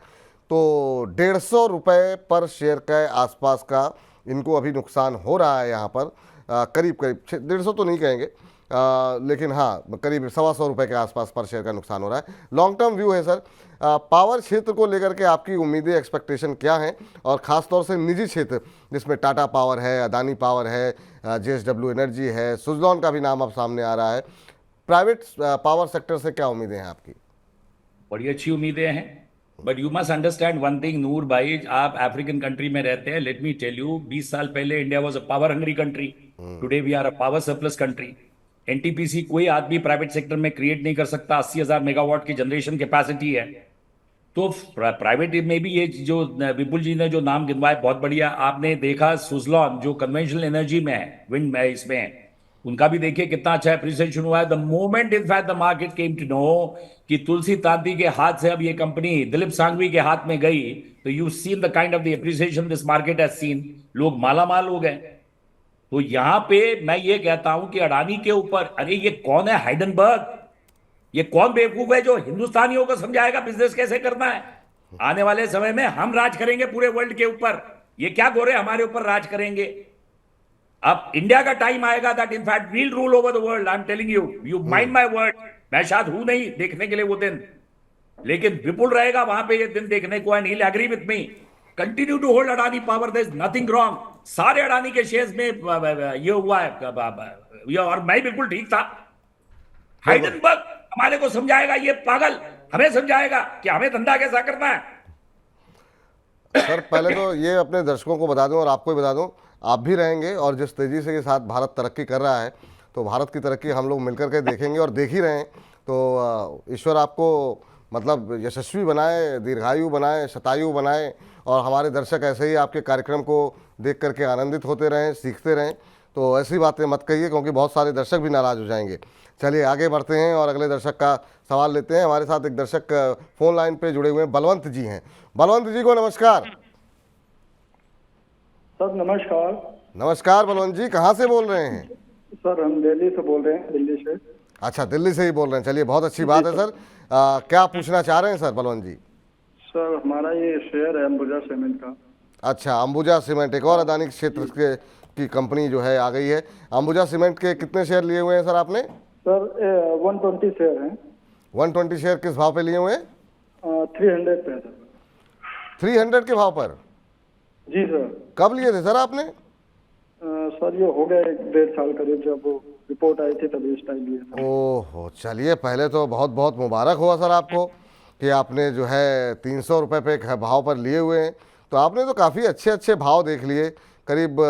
तो 150 रुपये पर शेयर के आसपास का इनको अभी नुकसान हो रहा है यहाँ पर। करीब 150 तो नहीं कहेंगे, लेकिन हाँ करीब 125 रुपये के आसपास पर शेयर का नुकसान हो रहा है। लॉन्ग टर्म व्यू है सर। पावर क्षेत्र को लेकर के आपकी उम्मीदें, एक्सपेक्टेशन क्या हैं? और ख़ास तौर से निजी क्षेत्र जिसमें टाटा पावर है, अदानी पावर है, JSW एनर्जी है, सुजलॉन का भी नाम अब सामने आ रहा है। प्राइवेट पावर सेक्टर से क्या उम्मीदें हैं आपकी? बड़ी अच्छी उम्मीदें हैं, but you must understand one thing Noor भाई, आप अफ्रीकन कंट्री में रहते हैं। लेट मी टेल यू, 20 साल पहले India was a power hungry country, today we are a power surplus country. NTPC कोई आदमी प्राइवेट सेक्टर में क्रिएट नहीं कर सकता, 80,000 मेगावाट की जनरेशन कैपेसिटी है। तो प्राइवेट में भी ये जो विपुल जी ने जो नाम गिनवाए बहुत बढ़िया। आपने देखा सुजलॉन जो कन्वेंशनल एनर्जी में है, विंड में, इसमें है, उनका भी देखिए कितना अच्छा एप्रिसिएशन हुआ है। The moment in fact the market came to know कि तुलसी तांती के हाथ से अब ये कंपनी दिलीप सांघवी के हाथ में गई, तो you seen the kind of the appreciation this market has seen. लोग मालामाल हो गए। तो यहां पे मैं ये कहता हूं कि अडानी के ऊपर, अरे ये कौन है हाइडेनबर्ग? ये कौन बेवकूफ है जो हिंदुस्तानियों को समझाएगा बिजनेस कैसे करना है? आने वाले समय में हम राज करेंगे पूरे वर्ल्ड के ऊपर, ये क्या गोरे हमारे ऊपर राज करेंगे? अब इंडिया का टाइम आएगा that in fact will rule over the world. I am telling you, you mind my word. मैं शायद हूं नहीं देखने के लिए वो दिन, लेकिन विपुल रहेगा वहां पे ये दिन देखने को। And he will agree with me, continue to hold Adani power, there is nothing wrong. सारे अडानी के शेयर्स में ये हुआ है, और मैं बिल्कुल ठीक था। हाइडेनबर्ग हमारे को समझाएगा, ये पागल हमें समझाएगा कि हमें धंधा कैसा करना है। सर पहले तो ये अपने दर्शकों को बता दूं और आपको भी बता दूं, आप भी रहेंगे और जिस तेज़ी से के साथ भारत तरक्की कर रहा है, तो भारत की तरक्की हम लोग मिलकर के देखेंगे और देख ही रहे हैं। तो ईश्वर आपको मतलब यशस्वी बनाए, दीर्घायु बनाए, शतायु बनाए, और हमारे दर्शक ऐसे ही आपके कार्यक्रम को देख करके आनंदित होते रहें, सीखते रहें। तो ऐसी बातें मत कहिए क्योंकि बहुत सारे दर्शक भी नाराज़ हो जाएंगे। चलिए आगे बढ़ते हैं और अगले दर्शक का सवाल लेते हैं। हमारे साथ एक दर्शक फोन लाइन पे जुड़े हुए हैं, बलवंत जी हैं। बलवंत जी को नमस्कार। सर नमस्कार। नमस्कार बलवंत जी, कहाँ से बोल रहे हैं? सर हम दिल्ली से बोल रहे हैं, दिल्ली से। अच्छा, दिल्ली से ही बोल रहे हैं। चलिए, बहुत अच्छी बात है सर। क्या पूछना चाह रहे हैं सर बलवंत जी? सर हमारा ये शेयर है अंबुजा सीमेंट का। अच्छा, अंबुजा सीमेंट एक और अदानी क्षेत्र के की कंपनी जो है आ गई है। अंबुजा सीमेंट के कितने शेयर लिए हुए हैं सर आपने? सर 120 शेयर हैं। 120 शेयर किस भाव पे लिए हुए हैं? 300 पे है सर। 300 के भाव पर? जी सर। कब लिए थे सर आपने? सर ये हो गया 1.5 साल करीब, जब वो रिपोर्ट आई थी तभी इस टाइम लिए सर। ओहो, चलिए पहले तो बहुत बहुत मुबारक हुआ सर आपको कि आपने जो है 300 रुपये पे भाव पर लिए हुए हैं। तो आपने तो काफ़ी अच्छे अच्छे भाव देख लिए, करीब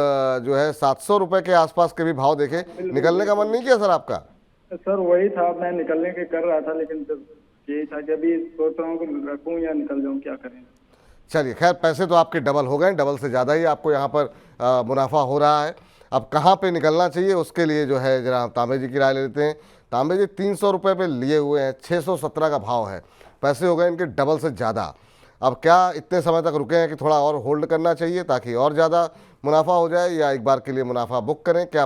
जो है 700 रुपये के आसपास के भी भाव देखे। निकलने का मन नहीं किया सर आपका? सर वही था, मैं निकलने के कर रहा था, लेकिन फिर यही था कि अभी सोच रहा हूँ कि रखूँ या निकल जाऊँ, क्या करें। चलिए, खैर पैसे तो आपके डबल हो गए, डबल से ज़्यादा ही आपको यहाँ पर मुनाफा हो रहा है। अब कहाँ पे निकलना चाहिए उसके लिए जो है जरा तांबे जी की राय ले लेते हैं। तांबे जी 300 रुपये पे लिए हुए हैं, 617 का भाव है, पैसे हो गए इनके डबल से ज़्यादा। अब क्या इतने समय तक रुके हैं कि थोड़ा और होल्ड करना चाहिए ताकि और ज़्यादा मुनाफा हो जाए, या एक बार के लिए मुनाफा बुक करें? क्या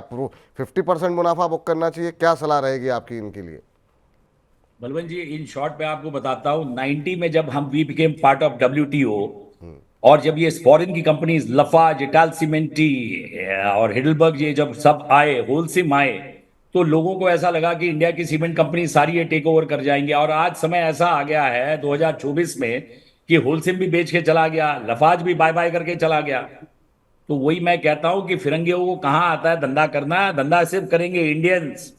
50% मुनाफा बुक करना चाहिए? क्या सलाह रहेगी आपकी इनके लिए? बलवंत जी, इन शॉर्ट में आपको बताता हूँ, 90 में जब हम we became part of WTO और जब ये फॉरेन की कंपनीज लफाज, इटाल सीमेंटी और हिडलबर्ग ये जब सब आए, होलसिम आए, तो लोगों को ऐसा लगा कि इंडिया की सीमेंट कंपनी सारी ये टेक ओवर कर जाएंगे। और आज समय ऐसा आ गया है 2024 में कि होलसिम भी बेच के चला गया, लफाज भी बाय बाय करके चला गया। तो वही मैं कहता हूं कि फिरंगियों को कहाँ आता है धंधा करना, धंधा सिर्फ करेंगे Indians.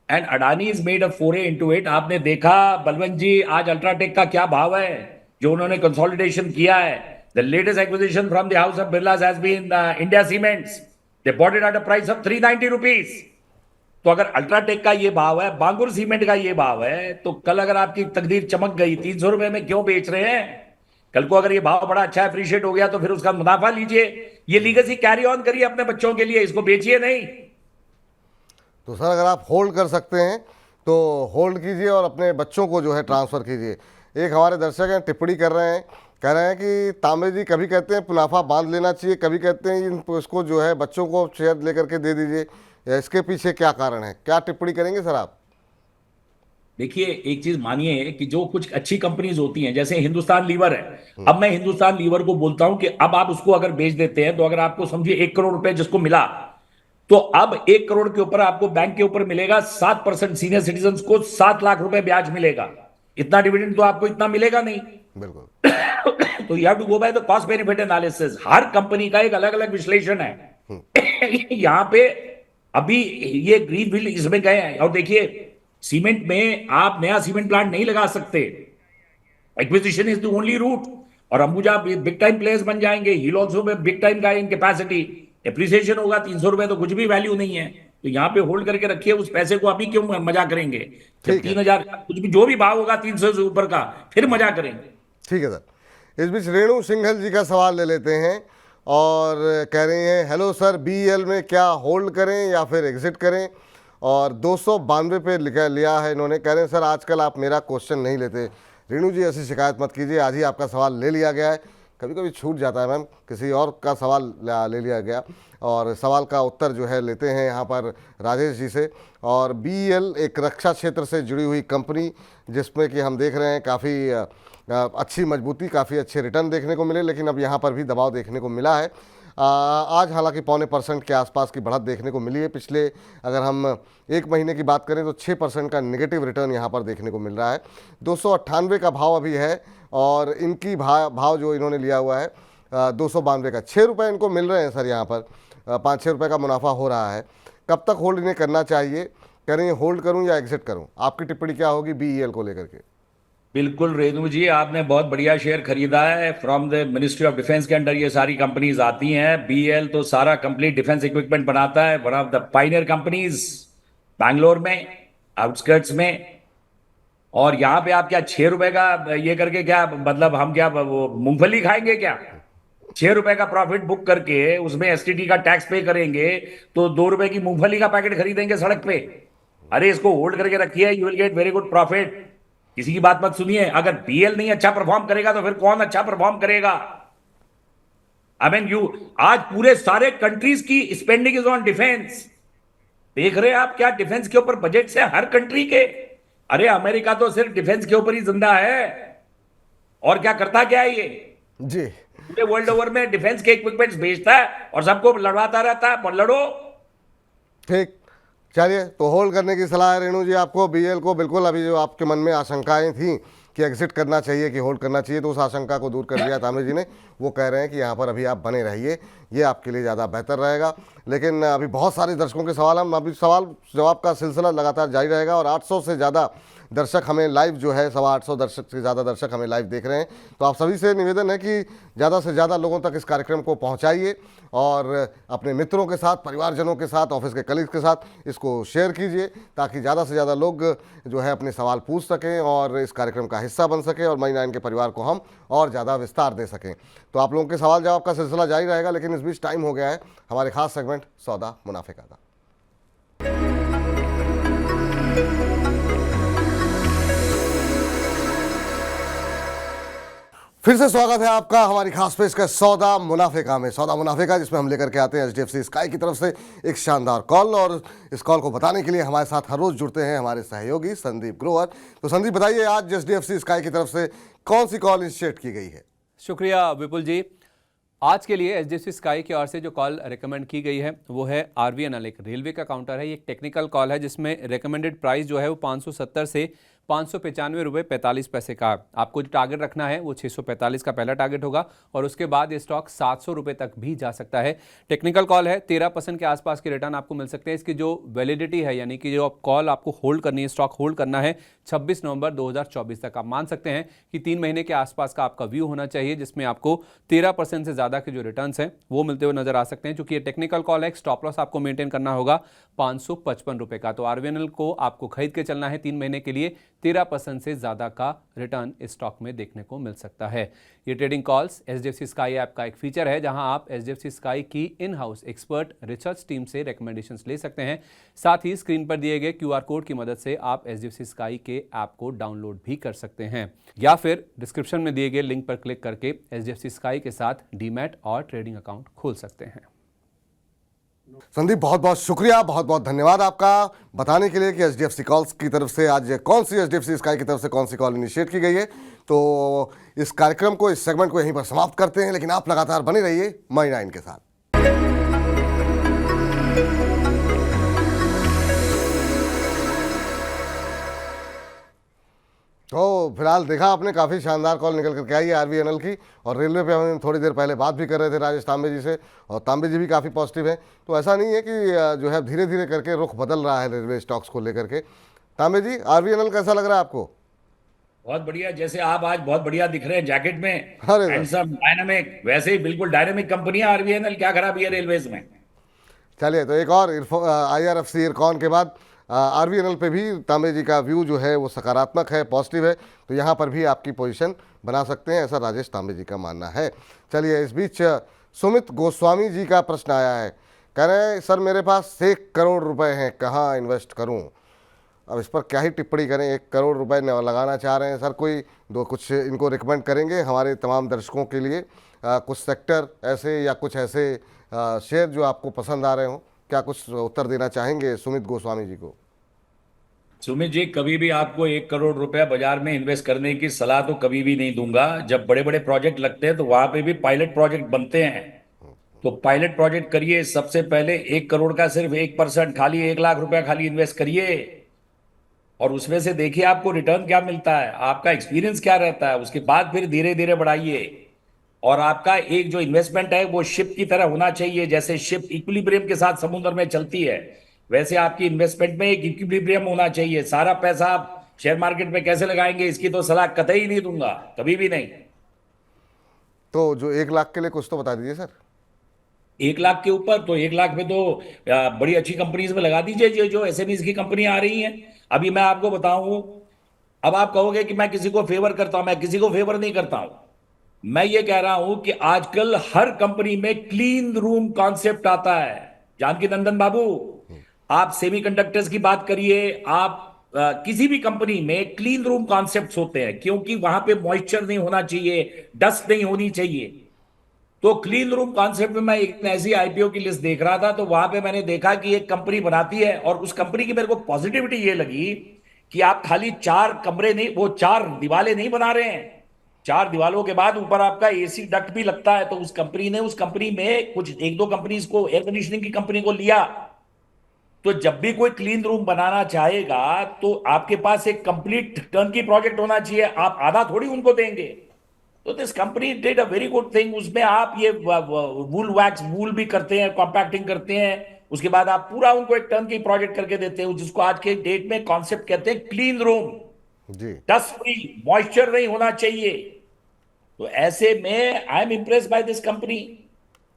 And Adani is made a फोरे इनटू इट। आपने देखा बलवंत जी, आज अल्ट्राटेक का क्या भाव है जो उन्होंने कंसोलिडेशन किया है। The latest acquisition from the house of Birlas has been India Cements. They bought it at a price of 390 rupees. तो अगर अल्ट्राटेक का ये भाव है, बांगुर सीमेंट का ये भाव है, तो कल अगर आपकी तकदीर चमक गई, 300 रुपए में क्यों बेच रहे हैं? कल को अगर ये भाव बड़ा अच्छा अप्रिशिएट हो गया तो फिर उसका मुनाफा लीजिए, ये लीगेसी कैरी ऑन करिए अपने बच्चों के लिए, इसको बेचिए नहीं। तो सर अगर आप होल्ड कर सकते हैं तो होल्ड कीजिए और अपने बच्चों को जो है ट्रांसफ़र कीजिए। एक हमारे दर्शक हैं, टिप्पणी कर रहे हैं, कह रहे हैं कि तांबे जी कभी कहते हैं मुनाफा बांध लेना चाहिए, कभी कहते हैं इसको जो है बच्चों को शेयर लेकर के दे दीजिए, या इसके पीछे क्या कारण है? क्या टिप्पणी करेंगे सर आप? देखिए, एक चीज मानिए कि जो कुछ अच्छी कंपनीज होती हैं, जैसे हिंदुस्तान लीवर है, अब मैं हिंदुस्तान लीवर को बोलता हूं कि अब आप उसको अगर बेच देते हैं तो अगर आपको समझिए 1 करोड़ रुपए जिसको मिला, तो अब 1 करोड़ के ऊपर आपको बैंक के ऊपर मिलेगा 7%, सीनियर सिटीजन को 7 लाख रुपए ब्याज मिलेगा। इतना डिविडेंड तो आपको इतना मिलेगा नहीं। बिल्कुल। तो you have to go by the cost benefit analysis. हर कंपनी का एक अलग अलग विश्लेषण है। यहां पे अभी ये ग्रीनफील्ड इसमें गए हैं, और देखिए सीमेंट में आप नया सीमेंट प्लांट नहीं लगा सकते, acquisition is the only route. और अंबुजा बिग टाइम प्लेयर्स बन जाएंगे, हील ऑल्सो में बिग टाइम का इन कैपेसिटी, एप्रिसिएशन होगा। 300 रुपए तो कुछ भी वैल्यू नहीं है, तो यहाँ पे होल्ड करके रखिए उस पैसे को। अभी क्यों मजा करेंगे? जब 3000 कुछ भी जो भी भाव होगा 300 से ऊपर का, फिर मजा करेंगे। ठीक है सर। इस बीच रेणु सिंघल जी का सवाल ले लेते हैं, और कह रही हैं, हेलो सर, BEL में क्या होल्ड करें या फिर एग्जिट करें? और 292 पे लिया है इन्होंने। कह रहे हैं सर आजकल आप मेरा क्वेश्चन नहीं लेते। रेणु जी ऐसी शिकायत मत कीजिए, आज ही आपका सवाल ले लिया गया है। कभी कभी छूट जाता है मैम, किसी और का सवाल ले लिया गया, और सवाल का उत्तर जो है लेते हैं यहाँ पर राजेश जी से। और BEL एक रक्षा क्षेत्र से जुड़ी हुई कंपनी, जिसमें कि हम देख रहे हैं काफ़ी अच्छी मजबूती, काफ़ी अच्छे रिटर्न देखने को मिले, लेकिन अब यहाँ पर भी दबाव देखने को मिला है। आज हालांकि 0.25% के आसपास की बढ़त देखने को मिली है। पिछले अगर हम एक महीने की बात करें तो 6% का नेगेटिव रिटर्न यहाँ पर देखने को मिल रहा है। 298 का भाव अभी है, और इनकी भाव जो इन्होंने लिया हुआ है 292 का, 6 रुपये इनको मिल रहे हैं सर। यहाँ पर 5-6 रुपये का मुनाफा हो रहा है। कब तक होल्ड इन्हें करना चाहिए? कह रही हैं होल्ड करूँ या एग्जिट करूँ? आपकी टिप्पणी क्या होगी BEL को लेकर के? बिल्कुल रेणु जी, आपने बहुत बढ़िया शेयर खरीदा है। From the ministry of defence के अंडर ये सारी कंपनीज आती हैं। BEL तो सारा कंप्लीट डिफेंस इक्विपमेंट बनाता है, one of the pioneer companies Bangalore में, आउटस्कर्ट्स में। और यहाँ पे आप क्या 6 रुपए का ये करके, क्या मतलब हम क्या वो मूंगफली खाएंगे क्या? 6 रुपए का प्रॉफिट बुक करके उसमें STT का टैक्स पे करेंगे तो 2 रुपए की मूंगफली का पैकेट खरीदेंगे सड़क पे? अरे इसको होल्ड करके रखिए, you will get very good profit. किसी की बात मत सुनिए। अगर BEL नहीं अच्छा परफॉर्म करेगा तो फिर कौन अच्छा परफॉर्म करेगा? आई मीन यू, आज पूरे सारे कंट्रीज की स्पेंडिंग इज ऑन डिफेंस। देख रहे हैं आप क्या डिफेंस के ऊपर बजट है हर कंट्री के। अरे अमेरिका तो सिर्फ डिफेंस के ऊपर ही जिंदा है, और क्या करता क्या है ये? जी पूरे वर्ल्ड ओवर में डिफेंस के इक्विपमेंट्स भेजता है और सबको लड़वाता रहता है, पर लड़ो। ठीक, चलिए, तो होल्ड करने की सलाह है रेणु जी आपको, बीएल को। बिल्कुल, अभी जो आपके मन में आशंकाएं थी कि एग्जिट करना चाहिए कि होल्ड करना चाहिए, तो उस आशंका को दूर कर दिया तांबे जी ने। वो कह रहे हैं कि यहाँ पर अभी आप बने रहिए, ये आपके लिए ज़्यादा बेहतर रहेगा। लेकिन अभी बहुत सारे दर्शकों के सवाल, हम अभी सवाल जवाब का सिलसिला लगातार जारी रहेगा, और 800 से ज़्यादा दर्शक हमें लाइव जो है, 825 दर्शक से ज़्यादा दर्शक हमें लाइव देख रहे हैं। तो आप सभी से निवेदन है कि ज़्यादा से ज़्यादा लोगों तक इस कार्यक्रम को पहुंचाइए, और अपने मित्रों के साथ, परिवारजनों के साथ, ऑफिस के कलीग के साथ इसको शेयर कीजिए, ताकि ज़्यादा से ज़्यादा लोग जो है अपने सवाल पूछ सकें और इस कार्यक्रम का हिस्सा बन सकें, और मई 9 के परिवार को हम और ज़्यादा विस्तार दे सकें। तो आप लोगों के सवाल जवाब का सिलसिला जारी रहेगा, लेकिन इस बीच टाइम हो गया है हमारे खास सेगमेंट सौदा मुनाफे का। फिर से स्वागत है आपका हमारी खास पेशकश सौदा मुनाफे का में। सौदा मुनाफे का, जिसमें हम लेकर के आते हैं HDFC स्काई की तरफ से एक शानदार कॉल, और इस कॉल को बताने के लिए हमारे साथ हर रोज जुड़ते हैं हमारे सहयोगी संदीप ग्रोवर। तो संदीप, बताइए आज HDFC स्काई की तरफ से कौन सी कॉल इनिशिएट की गई है? शुक्रिया विपुल जी। आज के लिए HDFC स्काई की ओर से जो कॉल रिकमेंड की गई है वो है RVNL, एक रेलवे का काउंटर है। ये एक टेक्निकल कॉल है जिसमें रिकमेंडेड प्राइस जो है वो 570 से 595 रुपये 45 पैसे का। आपको जो टारगेट रखना है वो 645 का पहला टारगेट होगा, और उसके बाद ये स्टॉक 700 रुपये तक भी जा सकता है। टेक्निकल कॉल है, 13% के आसपास के रिटर्न आपको मिल सकते हैं। इसकी जो वैलिडिटी है, यानी कि जो कॉल आपको होल्ड करनी है, स्टॉक होल्ड करना है 26 नवंबर 2024 तक। आप मान सकते हैं कि 3 महीने के आसपास का आपका व्यू होना चाहिए, जिसमें आपको 13% से ज़्यादा के जो रिटर्न्स हैं वो मिलते हुए नजर आ सकते हैं। चूंकि ये टेक्निकल कॉल है, स्टॉप लॉस आपको मेंटेन करना होगा 555 रुपये का। तो RVNL को आपको खरीद के चलना है 3 महीने के लिए। 13% से ज़्यादा का रिटर्न इस स्टॉक में देखने को मिल सकता है। ये trading calls HDFC sky app का एक फीचर है, जहां आप HDFC स्काई की in house expert research team से रिकमेंडेशंस ले सकते हैं। साथ ही स्क्रीन पर दिए गए QR कोड की मदद से आप HDFC स्काई के ऐप को डाउनलोड भी कर सकते हैं, या फिर डिस्क्रिप्शन में दिए गए लिंक पर क्लिक करके HDFC स्काई के साथ डीमैट और ट्रेडिंग अकाउंट खोल सकते हैं। संदीप, बहुत बहुत शुक्रिया, बहुत बहुत धन्यवाद आपका बताने के लिए कि HDFC कॉल्स की तरफ से आज कौन सी, HDFC स्काई की तरफ से कौन सी कॉल इनिशिएट की गई है। तो इस कार्यक्रम को, इस सेगमेंट को यहीं पर समाप्त करते हैं, लेकिन आप लगातार बने रहिए मई 9 के साथ। तो फिलहाल देखा आपने, काफ़ी शानदार कॉल निकल करके आई है RVNL की, और रेलवे पे हम थोड़ी देर पहले बात भी कर रहे थे राजेश तांबे जी से, और तांबे जी भी काफ़ी पॉजिटिव हैं। तो ऐसा नहीं है कि जो है धीरे धीरे करके रुख बदल रहा है रेलवे स्टॉक्स को लेकर के। तांबे जी, RVNL कैसा लग रहा है आपको? बहुत बढ़िया, जैसे आप आज बहुत बढ़िया दिख रहे हैं जैकेट में, अरे वाह। हैंडसम, डायनामिक, वैसे ही बिल्कुल डायनामिक कंपनी है RVNL। क्या खराबी है रेलवेज में? चलिए, तो एक और IRFC इरकॉन के बाद RVNL पे भी तांबे जी का व्यू जो है वो सकारात्मक है, पॉजिटिव है। तो यहाँ पर भी आपकी पोजीशन बना सकते हैं, ऐसा राजेश तांबे जी का मानना है। चलिए, इस बीच सुमित गोस्वामी जी का प्रश्न आया है, कह रहे हैं सर मेरे पास 1 करोड़ रुपए हैं, कहाँ इन्वेस्ट करूँ? अब इस पर क्या ही टिप्पणी करें, 1 करोड़ रुपए लगाना चाह रहे हैं सर, कोई कुछ इनको रिकमेंड करेंगे हमारे तमाम दर्शकों के लिए? कुछ सेक्टर ऐसे या कुछ ऐसे शेयर जो आपको पसंद आ रहे हो, क्या कुछ उत्तर देना चाहेंगे सुमित गोस्वामी जी को? सुमित जी, कभी भी आपको 1 करोड़ रुपया बाजार में इन्वेस्ट करने की सलाह तो कभी भी नहीं दूंगा। जब बड़े बड़े प्रोजेक्ट लगते हैं तो वहां पे भी पायलट प्रोजेक्ट बनते हैं, तो पायलट प्रोजेक्ट करिए। सबसे पहले 1 करोड़ का सिर्फ 1%, खाली 1 लाख रुपया खाली इन्वेस्ट करिए, और उसमें से देखिए आपको रिटर्न क्या मिलता है, आपका एक्सपीरियंस क्या रहता है। उसके बाद फिर धीरे धीरे बढ़ाइए। और आपका एक जो इन्वेस्टमेंट है वो शिप की तरह होना चाहिए। जैसे शिप इक्विलिब्रियम के साथ समुद्र में चलती है, वैसे आपकी इन्वेस्टमेंट में एक इक्विलिब्रियम होना चाहिए। सारा पैसा आप शेयर मार्केट में कैसे लगाएंगे, इसकी तो सलाह कतई नहीं दूंगा, कभी भी नहीं। तो जो 1 लाख के लिए कुछ तो बता दीजिए सर। 1 लाख के ऊपर तो 1 लाख में तो बड़ी अच्छी कंपनीज में लगा दीजिए, जो SMEs की कंपनी आ रही हैं। अभी मैं आपको बताऊं, अब आप कहोगे कि मैं किसी को फेवर करता हूं, मैं किसी को फेवर नहीं करता हूं। मैं ये कह रहा हूं कि आजकल हर कंपनी में क्लीन रूम कॉन्सेप्ट आता है। जानकी नंदन बाबू, आप सेमीकंडक्टर्स की बात करिए, आप किसी भी कंपनी में क्लीन रूम कॉन्सेप्ट्स होते हैं, क्योंकि वहां पे मॉइस्चर नहीं होना चाहिए, डस्ट नहीं होनी चाहिए। तो क्लीन रूम कॉन्सेप्ट में मैं एक ऐसी आईपीओ की लिस्ट देख रहा था, तो वहां पे मैंने देखा कि एक कंपनी बनाती है, और उस कंपनी की मेरे को पॉजिटिविटी ये लगी कि आप खाली 4 कमरे नहीं, वो 4 दीवारें नहीं बना रहे हैं, 4 दीवारों के बाद ऊपर आपका एसी डक्ट भी लगता है। तो उस कंपनी में कुछ 1-2 कंपनीज को, एयर कंडीशनिंग की कंपनी को लिया। तो जब भी कोई क्लीन रूम बनाना चाहेगा तो आपके पास एक कंप्लीट टर्नकी प्रोजेक्ट होना चाहिए, आप आधा थोड़ी उनको देंगे। तो this company did a very good thing. उसमें आप ये वूल वैक्स, वूल भी करते हैं, कॉम्पैक्टिंग करते हैं, उसके बाद आप पूरा उनको एक टर्न की प्रोजेक्ट करके देते हैं, जिसको आज के डेट में कॉन्सेप्ट कहते हैं क्लीन रूम। जी डस्ट फ्री, मॉइस्चर नहीं होना चाहिए। तो ऐसे में I am impress by this company.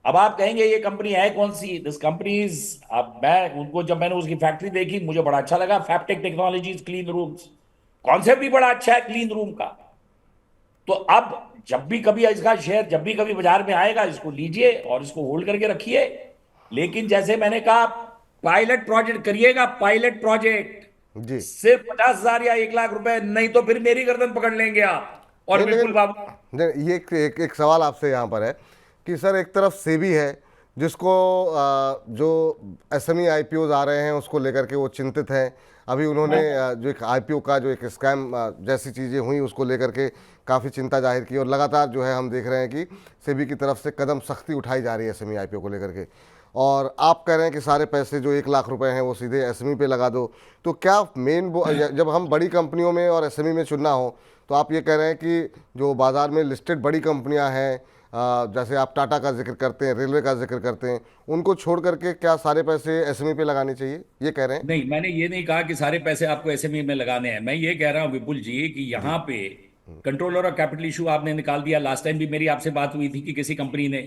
अब आप कहेंगे ये कंपनी है कौन सी? दिस कंपनी इज, अब मैं उनको, जब मैंने उसकी फैक्ट्री देखी मुझे बड़ा अच्छा लगा। फैक्टेक टेक्नोलॉजीज क्लीन रूम्स, कॉन्सेप्ट भी बड़ा अच्छा है क्लीन रूम का। तो अब जब भी कभी इसका शेयर, जब भी कभी बाजार में आएगा, इसको लीजिए और इसको होल्ड करके रखिए। लेकिन जैसे मैंने कहा, पायलट प्रोजेक्ट करिएगा, पायलट प्रोजेक्ट। जी सिर्फ 50,000 या 1 लाख रुपए, नहीं तो फिर मेरी गर्दन पकड़ लेंगे आप और नहीं, बिल्कुल लेकिन बाबू। नहीं, ये एक सवाल आपसे यहाँ पर है कि सर एक तरफ सेबी है जिसको जो एसएमई आईपीओज आ रहे हैं उसको लेकर के वो चिंतित हैं। अभी उन्होंने जो एक आईपीओ का जो एक स्कैम जैसी चीज़ें हुई उसको लेकर के काफ़ी चिंता जाहिर की, और लगातार जो है हम देख रहे हैं कि सेबी की तरफ से कदम सख्ती उठाई जा रही है एसएमई आईपीओ को लेकर के। और आप कह रहे हैं कि सारे पैसे जो 1 लाख रुपए हैं वो सीधे एसएमई पे लगा दो। तो क्या मेन जब हम बड़ी कंपनियों में और एसएमई में चुनना हो तो आप ये कह रहे हैं कि जो बाज़ार में लिस्टेड बड़ी कंपनियां हैं, जैसे आप टाटा का जिक्र करते हैं, रेलवे का जिक्र करते हैं, उनको छोड़ करके क्या सारे पैसे एसएमई पे लगाने चाहिए, ये कह रहे हैं? नहीं, मैंने ये नहीं कहा कि सारे पैसे आपको एसएमई में लगाने हैं। मैं ये कह रहा हूं विपुल जी कि यहाँ पे कंट्रोलर और कैपिटल इशू आपने निकाल दिया। लास्ट टाइम भी मेरी आपसे बात हुई थी कि किसी कंपनी ने,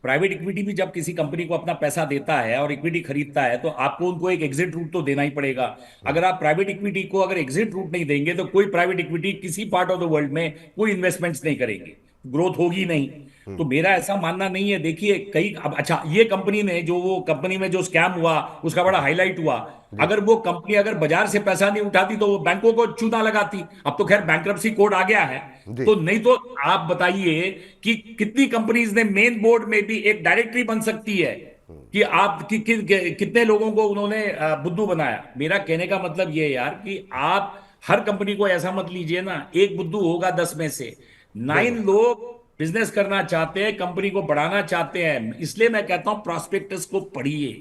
प्राइवेट इक्विटी भी जब किसी कंपनी को अपना पैसा देता है और इक्विटी खरीदता है तो आपको उनको एक एग्जिट रूट तो देना ही पड़ेगा। अगर आप प्राइवेट इक्विटी को अगर एग्जिट रूट नहीं देंगे तो कोई प्राइवेट इक्विटी किसी पार्ट ऑफ द वर्ल्ड में कोई इन्वेस्टमेंट्स नहीं करेंगे, ग्रोथ होगी नहीं। तो मेरा ऐसा मानना नहीं है। देखिए कई, अब अच्छा, ये कंपनी ने जो, वो कंपनी में जो स्कैम हुआ उसका बड़ा हाईलाइट हुआ। अगर वो कंपनी अगर बाजार से पैसा नहीं उठाती तो वो बैंकों को चूना लगाती। अब तो खैर बैंक्रप्सी कोड आ गया है, तो नहीं तो आप बताइए कि कितनी कंपनीज ने मेन बोर्ड में भी एक डायरेक्टरी बन सकती है कि आप कितने लोगों को उन्होंने बुद्धू बनाया। मेरा कहने का मतलब ये है यार कि आप हर कंपनी को ऐसा मत लीजिए ना, एक बुद्धू होगा 10 में से 9 लोग बिजनेस करना चाहते हैं, कंपनी को बढ़ाना चाहते हैं। इसलिए मैं कहता हूं प्रॉस्पेक्टस को पढ़िए,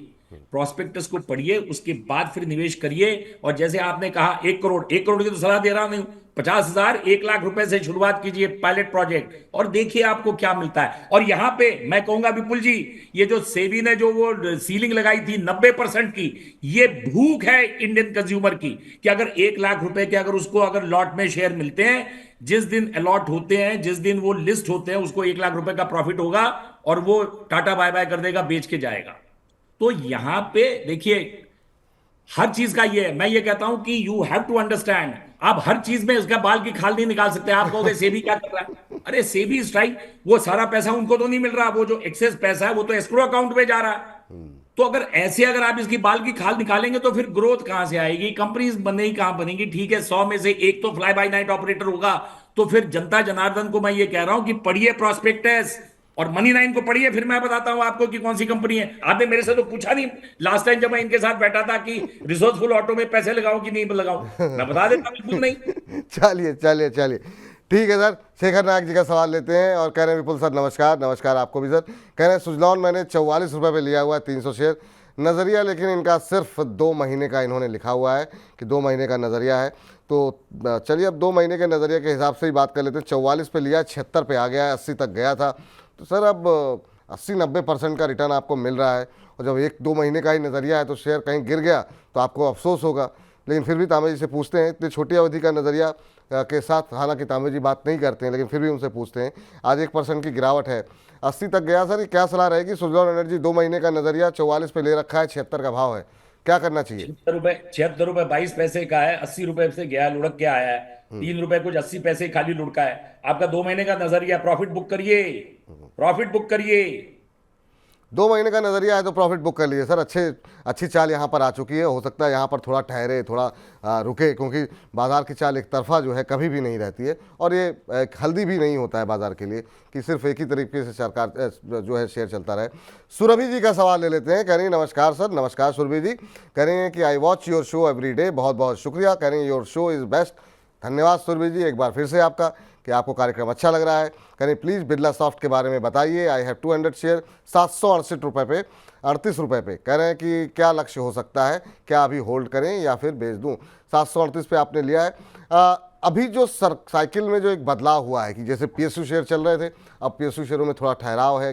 प्रॉस्पेक्टस को पढ़िए, उसके बाद फिर निवेश करिए। और जैसे आपने कहा 1 करोड़, 1 करोड़ की तो सलाह दे रहा नहीं, 50,000, 1 लाख रुपए से शुरुआत कीजिए पायलट प्रोजेक्ट, और देखिए आपको क्या मिलता है। और यहां पे मैं कहूंगा विपुल जी, ये जो सेबी ने जो वो सीलिंग लगाई थी 90% की, ये भूख है इंडियन कंज्यूमर की कि अगर 1 लाख रुपए के अगर उसको अगर लॉट में शेयर मिलते हैं, जिस दिन अलॉट होते हैं, जिस दिन वो लिस्ट होते हैं, उसको 1 लाख रुपए का प्रॉफिट होगा और वो टाटा बाय बाय कर देगा, बेच के जाएगा। तो यहां पे देखिए हर चीज का ये है। मैं ये कहता हूं कि यू हैव टू अंडरस्टैंड, आप हर चीज में इसका बाल की खाल नहीं निकाल सकते। आप कहोगे सेबी क्या कर रहा है? अरे सेबी स्ट्राइक, वो सारा पैसा उनको तो नहीं मिल रहा, वो जो एक्सेस पैसा है वो तो एस्क्रो अकाउंट में जा रहा है। तो अगर आप इसकी बाल की खाल निकालेंगे तो फिर ग्रोथ कहां से आएगी, कंपनीज बनेगी कहां बनेगी? ठीक है, 100 में से एक तो फ्लाई बाय नाइट ऑपरेटर होगा। तो फिर जनता जनार्दन को मैं ये कह रहा हूं कि पढ़िए प्रॉस्पेक्टस और मनी 9 को पढ़िए, फिर मैं बताता हूं आपको कि कौन सी कंपनी है। आपने मेरे से तो पूछा नहीं लास्ट टाइम जब मैं इनके साथ बैठा था कि रिसोर्सफुल ऑटो में पैसे लगाऊं कि नहीं लगाऊं, मैं बता देता बिल्कुल नहीं। चलिए चलिए चलिए, ठीक है सर। शेखर नायक जी का सवाल लेते हैं और कह रहे हैं विपुल सर नमस्कार। नमस्कार आपको भी सर। कह रहे हैं सुजलॉन मैंने 44 रुपये पे लिया हुआ है 300 शेयर नज़रिया, लेकिन इनका सिर्फ 2 महीने का इन्होंने लिखा हुआ है कि 2 महीने का नज़रिया है। तो चलिए अब 2 महीने के नज़रिए के हिसाब से ही बात कर लेते हैं। 44 पे लिया, 76 पे आ गया है, 80 तक गया था। तो सर अब 80-90% का रिटर्न आपको मिल रहा है, और जब 1-2 महीने का ही नज़रिया है तो शेयर कहीं गिर गया तो आपको अफसोस होगा। लेकिन फिर भी तांबे जी से पूछते हैं, इतनी छोटी अवधि का नज़रिया के साथ, हालांकि तांबे जी बात नहीं करते हैं लेकिन फिर भी उनसे पूछते हैं, आज 1% की गिरावट है, 80 तक गया सर, क्या सलाह रहेगी? सुजलॉन एनर्जी 2 महीने का नज़रिया 44 पे ले रखा है, 76 का भाव है, क्या करना चाहिए? 76 रुपए 22 पैसे का है, 80 रुपए से गया, लुढ़क के आया है, 3 रुपए कुछ 80 पैसे खाली लुढ़का है। आपका 2 महीने का नजरिया, प्रॉफिट बुक करिए, प्रॉफिट बुक करिए। 2 महीने का नज़रिया है तो प्रॉफिट बुक कर लीजिए सर। अच्छी चाल यहाँ पर आ चुकी है, हो सकता है यहाँ पर थोड़ा ठहरे, थोड़ा रुके, क्योंकि बाजार की चाल एक तरफा जो है कभी भी नहीं रहती है, और ये एक हल्दी भी नहीं होता है बाजार के लिए कि सिर्फ एक ही तरीके से सरकार जो है शेयर चलता रहे। सुरभि जी का सवाल ले लेते हैं। कह रही हैं नमस्कार सर। नमस्कार सुरभि जी। कह रही हैं कि I watch your show every day, बहुत बहुत शुक्रिया। कह रही हैं योर शो इज़ बेस्ट। धन्यवाद सुरभि जी एक बार फिर से आपका कि आपको कार्यक्रम अच्छा लग रहा है। करें प्लीज़ बिरला सॉफ्ट के बारे में बताइए। आई हैव 200 शेयर 768 रुपये पे, 38 रुपये पे। कह रहे हैं कि क्या लक्ष्य हो सकता है, क्या अभी होल्ड करें या फिर बेच दूं। 738 पे आपने लिया है। अभी जो साइकिल में जो एक बदलाव हुआ है कि जैसे पीएसयू शेयर चल रहे थे, अब पीएसयू शेयरों में थोड़ा ठहराव है,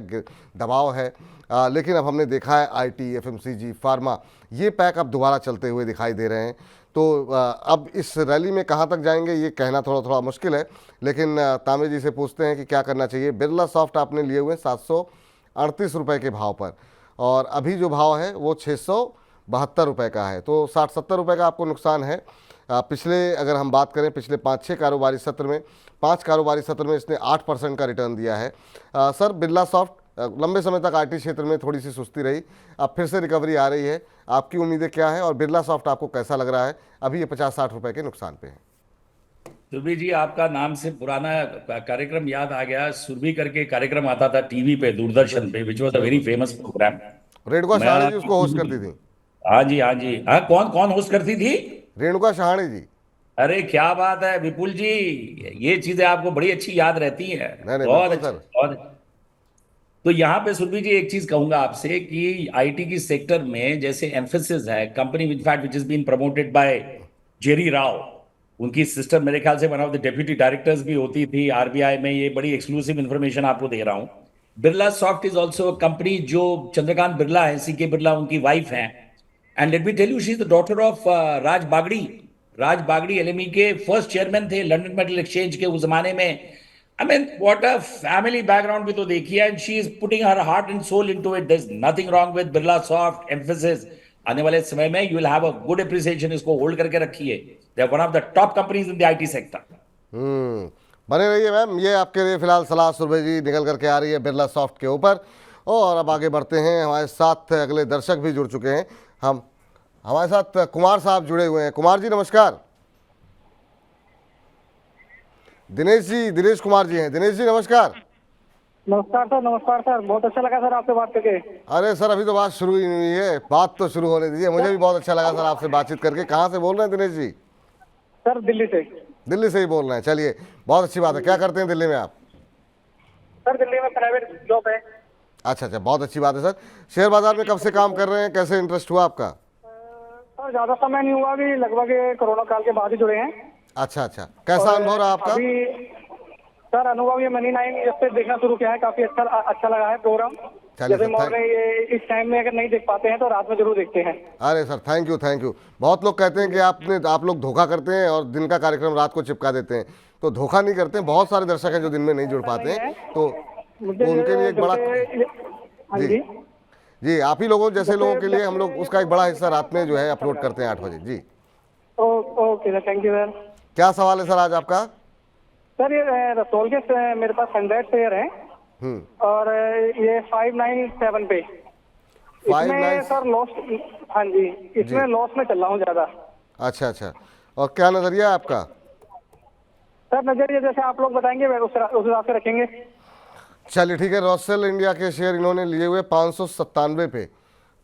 दबाव है, लेकिन अब हमने देखा है आईटी, एफएमसीजी, फार्मा, ये पैक अब दोबारा चलते हुए दिखाई दे रहे हैं। तो अब इस रैली में कहाँ तक जाएंगे ये कहना थोड़ा मुश्किल है, लेकिन तामे जी से पूछते हैं कि क्या करना चाहिए। बिरला सॉफ्ट आपने लिए हुए 738 रुपये के भाव पर, और अभी जो भाव है वो 672 रुपये का है, तो 60-70 रुपये का आपको नुकसान है। पिछले अगर हम बात करें पिछले 5-6 कारोबारी सत्र में, 5 कारोबारी सत्र में इसने 8% का रिटर्न दिया है। सर बिरला सॉफ्ट लंबे समय तक आईटी क्षेत्र में थोड़ी सी सुस्ती रही, अब फिर से रिकवरी आ रही है, आपकी उम्मीदें क्या हैं और बिरला सॉफ्ट आपको कैसा लग रहा है? अभी ये 50-60 रुपए के नुकसान पे है। सुरभि जी, आपका नाम से पुराना कार्यक्रम याद आ गया। सुरभि करके कार्यक्रम आता था टीवी पे, दूरदर्शन पे, which was a very famous programme. Renuka Shahane ji उसको होस्ट करती थी। हाँ जी, हाँ जी, हाँ। कौन कौन होस्ट करती थी? रेणुका शहाणे जी। अरे क्या बात है विपुल जी, ये चीजें आपको बड़ी अच्छी याद रहती हैं। नहीं, बहुत बिल्कुल अच्छी, सर। बहुत अच्छी। तो यहाँ पे सुरभि जी एक चीज कहूंगा आपसे कि आईटी की सेक्टर में जैसे एम्फेसिस है, company which is been promoted by Jerry Rao, उनकी सिस्टर मेरे ख्याल से one of the deputy directors भी होती थी आरबीआई में। ये बड़ी एक्सक्लूसिव इंफॉर्मेशन आपको दे रहा हूं। Birlasoft is also a company जो चंद्रकांत बिरला है, सीके बिरला उनकी वाइफ है, and let me tell you she is the daughter of Raj Bagri. Raj Bagri LME के फर्स्ट चेयरमैन थे लंदन मेटल एक्सचेंज के उस जमाने में। I mean, what a family background भी तो देखिए, and she is putting her heart and soul into it. There's nothing wrong with Birla Soft, Emphasis. आने वाले समय में you will have a good appreciation. इसको होल्ड करके रखिए। They are one of the top companies in the IT sector. बने रहिए मैम, ये आपके लिए फिलहाल सलाह सुरभि जी निकल करके आ रही है बिरला सॉफ्ट के ऊपर। और अब आगे बढ़ते हैं, हमारे साथ अगले दर्शक भी जुड़ चुके हैं। हमारे साथ कुमार साहब जुड़े हुए हैं। कुमार जी नमस्कार। दिनेश कुमार जी हैं। दिनेश जी नमस्कार। नमस्कार सर, नमस्कार सर, बहुत अच्छा लगा सर आपसे बात करके। अरे सर अभी तो बात शुरू ही नहीं हुई है, बात तो शुरू होने दीजिए। मुझे भी बहुत अच्छा लगा सर आपसे बातचीत करके। कहाँ से बोल रहे हैं दिनेश जी? सर दिल्ली से। दिल्ली से ही बोल रहे हैं, चलिए बहुत अच्छी बात है। क्या करते हैं दिल्ली में आप? सर दिल्ली में प्राइवेट जॉब है। अच्छा, बहुत अच्छी बात है सर। शेयर बाजार में कब से काम कर रहे हैं, कैसे इंटरेस्ट हुआ आपका? सर ज्यादा समय नहीं हुआ, अभी लगभग कोरोना काल के बाद ही जुड़े हैं। अच्छा, कैसा अनुभव रहा आपका? अभी सर अनुभव ये मनी 9 जब से देखना शुरू किया है, काफी अच्छा लगा है प्रोग्राम। जैसे मॉर्निंग इस टाइम में अगर नहीं देख पाते हैं तो रात में जरूर देखते हैं। अरे सर थैंक यू। बहुत लोग कहते हैं कि आप लोग धोखा करते हैं और दिन का कार्यक्रम रात को चिपका देते हैं, तो धोखा नहीं करते हैं। बहुत सारे दर्शक हैं जो दिन में नहीं जुड़ पाते हैं, तो उनके लिए एक बड़ा जी आप ही लोगों जैसे लोगों के लिए हम लोग उसका एक बड़ा हिस्सा रात में जो है अपलोड करते हैं 8 बजे। जी okay sir, thank you sir. क्या सवाल है सर आज आपका? सर ये रसोल के मेरे पास 100 शेयर हैं और ये 597 पे, इसमें सर लॉस। हाँ जी, इसमें लॉस में चल रहा हूँ ज्यादा। अच्छा, और क्या नजरिया है आपका? सर नजरिया जैसे आप लोग बताएंगे उस हिसाब से रखेंगे। चलिए ठीक है। रॉसेल इंडिया के शेयर इन्होंने लिए हुए 597 पे,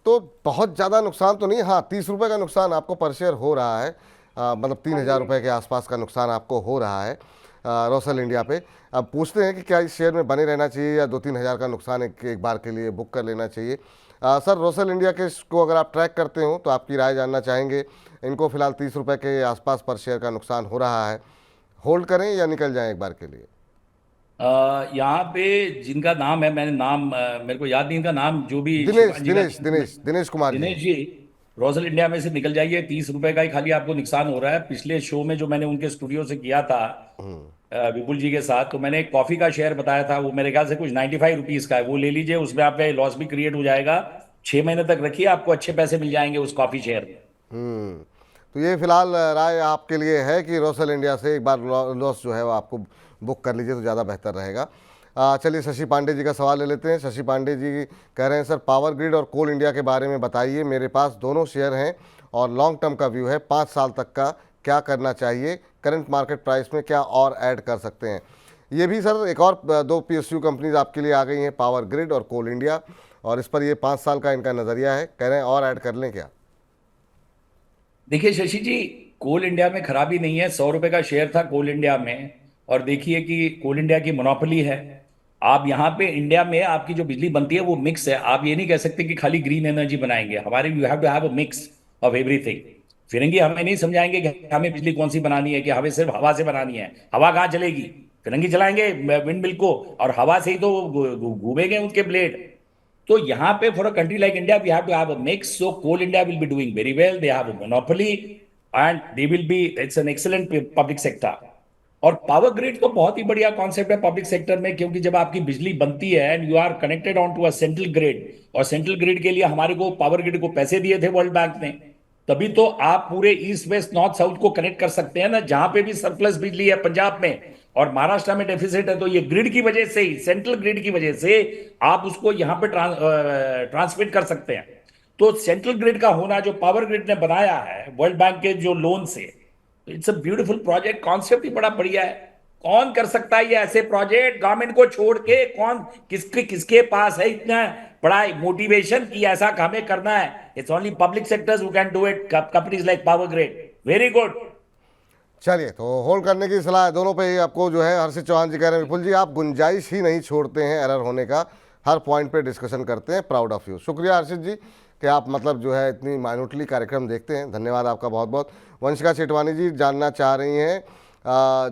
तो बहुत ज़्यादा नुकसान तो नहीं। हाँ 30 रुपये का नुकसान आपको पर शेयर हो रहा है, मतलब 3000 रुपये के आसपास का नुकसान आपको हो रहा है रॉसेल इंडिया पे। अब पूछते हैं कि क्या इस शेयर में बने रहना चाहिए या 2-3 हज़ार का नुकसान एक बार के लिए बुक कर लेना चाहिए। सर रॉसेल इंडिया के को अगर आप ट्रैक करते हो तो आपकी राय जानना चाहेंगे। इनको फिलहाल 30 रुपये के आसपास पर शेयर का नुकसान हो रहा है, होल्ड करें या निकल जाएं एक बार के लिए? यहाँ पे जिनका नाम है, मैंने नाम मेरे को याद नहीं इनका नाम, जो भी दिनेश कुमार जी रॉसेल इंडिया में से निकल जाइए। 30 रुपए का ही खाली आपको नुकसान हो रहा है। पिछले शो में जो मैंने उनके स्टूडियो से किया था विपुल जी के साथ, तो मैंने एक कॉफी का शेयर बताया था, वो मेरे ख्याल से कुछ 95 रुपीज का है, वो ले लीजिए। उसमें आपका लॉस भी क्रिएट हो जाएगा। 6 महीने तक रखिए, आपको अच्छे पैसे मिल जाएंगे उस कॉफी शेयर में। तो ये फिलहाल राय आपके लिए है कि रॉसेल इंडिया से एक बार लॉस जो है वो आपको बुक कर लीजिए तो ज़्यादा बेहतर रहेगा। चलिए शशि पांडे जी का सवाल ले लेते हैं। शशि पांडे जी कह रहे हैं सर, पावर ग्रिड और कोल इंडिया के बारे में बताइए। मेरे पास दोनों शेयर हैं और लॉन्ग टर्म का व्यू है, 5 साल तक का, क्या करना चाहिए? करंट मार्केट प्राइस में क्या और ऐड कर सकते हैं? ये भी सर एक और 2 PSU कंपनीज आपके लिए आ गई हैं, पावर ग्रिड और कोल इंडिया, और इस पर ये 5 साल का इनका नज़रिया है। कह रहे हैं और ऐड कर लें क्या? देखिए शशि जी, कोल इंडिया में खराबी नहीं है। 100 रुपए का शेयर था कोल इंडिया में, और देखिए कि कोल इंडिया की मोनोपोली है। आप यहाँ पे इंडिया में आपकी जो बिजली बनती है वो मिक्स है। आप ये नहीं कह सकते कि खाली ग्रीन एनर्जी बनाएंगे। हमारे you have to have a mix of everything. फिरंगी हमें नहीं समझाएंगे कि हमें बिजली कौन सी बनानी है, कि हमें सिर्फ हवा से बनानी है। हवा कहाँ चलेगी? फिरंगी चलाएंगे विंड मिल को, और हवा से ही तो घूमेंगे उनके ब्लेड। तो यहाँ पे for a country like India we have to have a mix. So Coal India will be doing very well, they have a monopoly and they will be, it's an excellent public sector. और पावर ग्रिड तो बहुत ही बढ़िया कॉन्सेप्ट है पब्लिक सेक्टर में, क्योंकि जब आपकी बिजली बनती है and you are connected on to a central grid, और सेंट्रल ग्रिड के लिए हमारे को पावर ग्रिड को पैसे दिए थे वर्ल्ड बैंक ने, तभी तो आप पूरे ईस्ट वेस्ट नॉर्थ साउथ को कनेक्ट कर सकते हैं ना। जहां पे भी सरप्लस बिजली है पंजाब में और महाराष्ट्र में डेफिसिट है, तो ये ग्रिड की वजह से ही, सेंट्रल ग्रिड की वजह से आप उसको यहां पे ट्रांसमिट कर सकते हैं। तो सेंट्रल ग्रिड का होना जो पावर ग्रिड ने बनाया है वर्ल्ड बैंक के जो लोन से, it's a beautiful project. Concept ही बड़ा बढ़िया है। कौन कर सकता है ये ऐसे प्रोजेक्ट गवर्नमेंट को छोड़ के? कौन किसके पास है इतना बड़ा मोटिवेशन कि ऐसा हमें करना है? It's only public sectors who can do it, companies like power grid. Very good. चलिए, तो होल्ड करने की सलाह है दोनों पे ही आपको जो है। हर्षित चौहान जी कह रहे हैं विपुल जी आप गुंजाइश ही नहीं छोड़ते हैं एरर होने का, हर पॉइंट पे डिस्कशन करते हैं, प्राउड ऑफ यू। शुक्रिया हर्षित जी कि आप मतलब जो है इतनी माइन्यूटली कार्यक्रम देखते हैं, धन्यवाद आपका बहुत बहुत। वंशिका सेठवानी जी जानना चाह रही हैं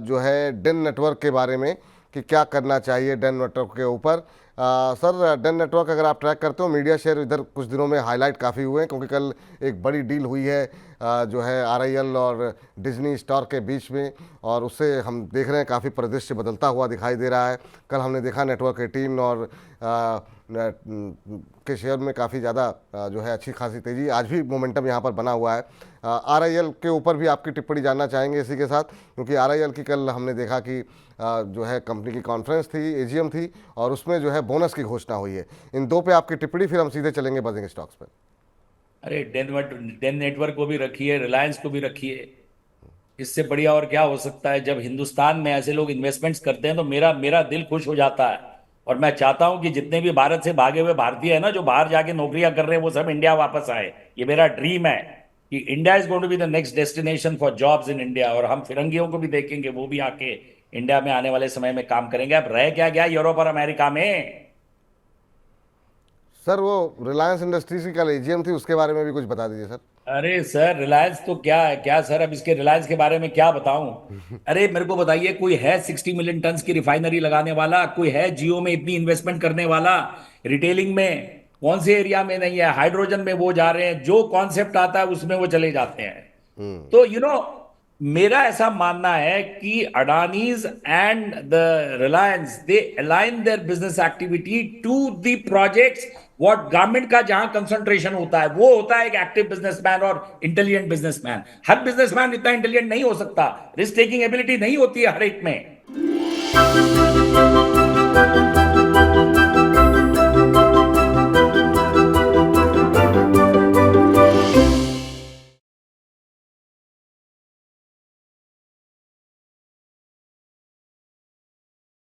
जो है डेन नेटवर्क के बारे में कि क्या करना चाहिए डेन नेटवर्क के ऊपर। सर, डेन नेटवर्क अगर आप ट्रैक करते हो, मीडिया शेयर इधर कुछ दिनों में हाईलाइट काफ़ी हुए हैं, क्योंकि कल एक बड़ी डील हुई है जो है RIL और डिज्नी स्टार के बीच में, और उससे हम देख रहे हैं काफ़ी परिदृश्य बदलता हुआ दिखाई दे रहा है। कल हमने देखा नेटवर्क 18 और के शेयर में काफ़ी ज़्यादा जो है अच्छी खासी तेज़ी, आज भी मोमेंटम यहाँ पर बना हुआ है। RIL के ऊपर भी आपकी टिप्पणी जानना चाहेंगे इसी के साथ, क्योंकि RIL की कल हमने देखा कि जो है कंपनी की कॉन्फ्रेंस थी, AGM थी, और उसमें जो है बोनस की घोषणा हुई है। इन दो पे आपकी टिप्पणी, फिर हम सीधे चलेंगे बजिंग स्टॉक्स पर। अरे डेन नेटवर्क को भी रखिए, रिलायंस को भी रखिए। इससे बढ़िया और क्या हो सकता है? जब हिंदुस्तान में ऐसे लोग इन्वेस्टमेंट्स करते हैं तो मेरा दिल खुश हो जाता है। और मैं चाहता हूं कि जितने भी भारत से भागे हुए भारतीय है ना, जो बाहर जाके नौकरियां कर रहे हैं, वो सब इंडिया वापस आए। ये मेरा ड्रीम है कि India is going to be the next destination for jobs in India. और हम फिरंगियों को भी देखेंगे, वो भी आके इंडिया में आने वाले समय में काम करेंगे। अब रह क्या गया यूरोप और अमेरिका में? सर, वो रिलायंस इंडस्ट्रीज की कल AGM थी, उसके बारे में भी कुछ बता दीजिए सर। अरे सर, रिलायंस तो क्या सर, अब इसके रिलायंस के बारे में क्या बताऊं? अरे मेरे को बताइए, कोई है 60 मिलियन टन की रिफाइनरी लगाने वाला? कोई है जियो में इतनी इन्वेस्टमेंट करने वाला? रिटेलिंग में कौन से एरिया में नहीं है? हाइड्रोजन में वो जा रहे हैं, जो कॉन्सेप्ट आता है उसमें वो चले जाते हैं। तो मेरा ऐसा मानना है कि Adanis and the Reliance, they align their business activity to the projects. What government का जहां कंसंट्रेशन होता है वो होता है एक एक्टिव बिजनेसमैन और इंटेलिजेंट बिजनेसमैन। हर बिजनेसमैन इतना इंटेलिजेंट नहीं हो सकता, रिस्क टेकिंग एबिलिटी नहीं होती है हर एक में।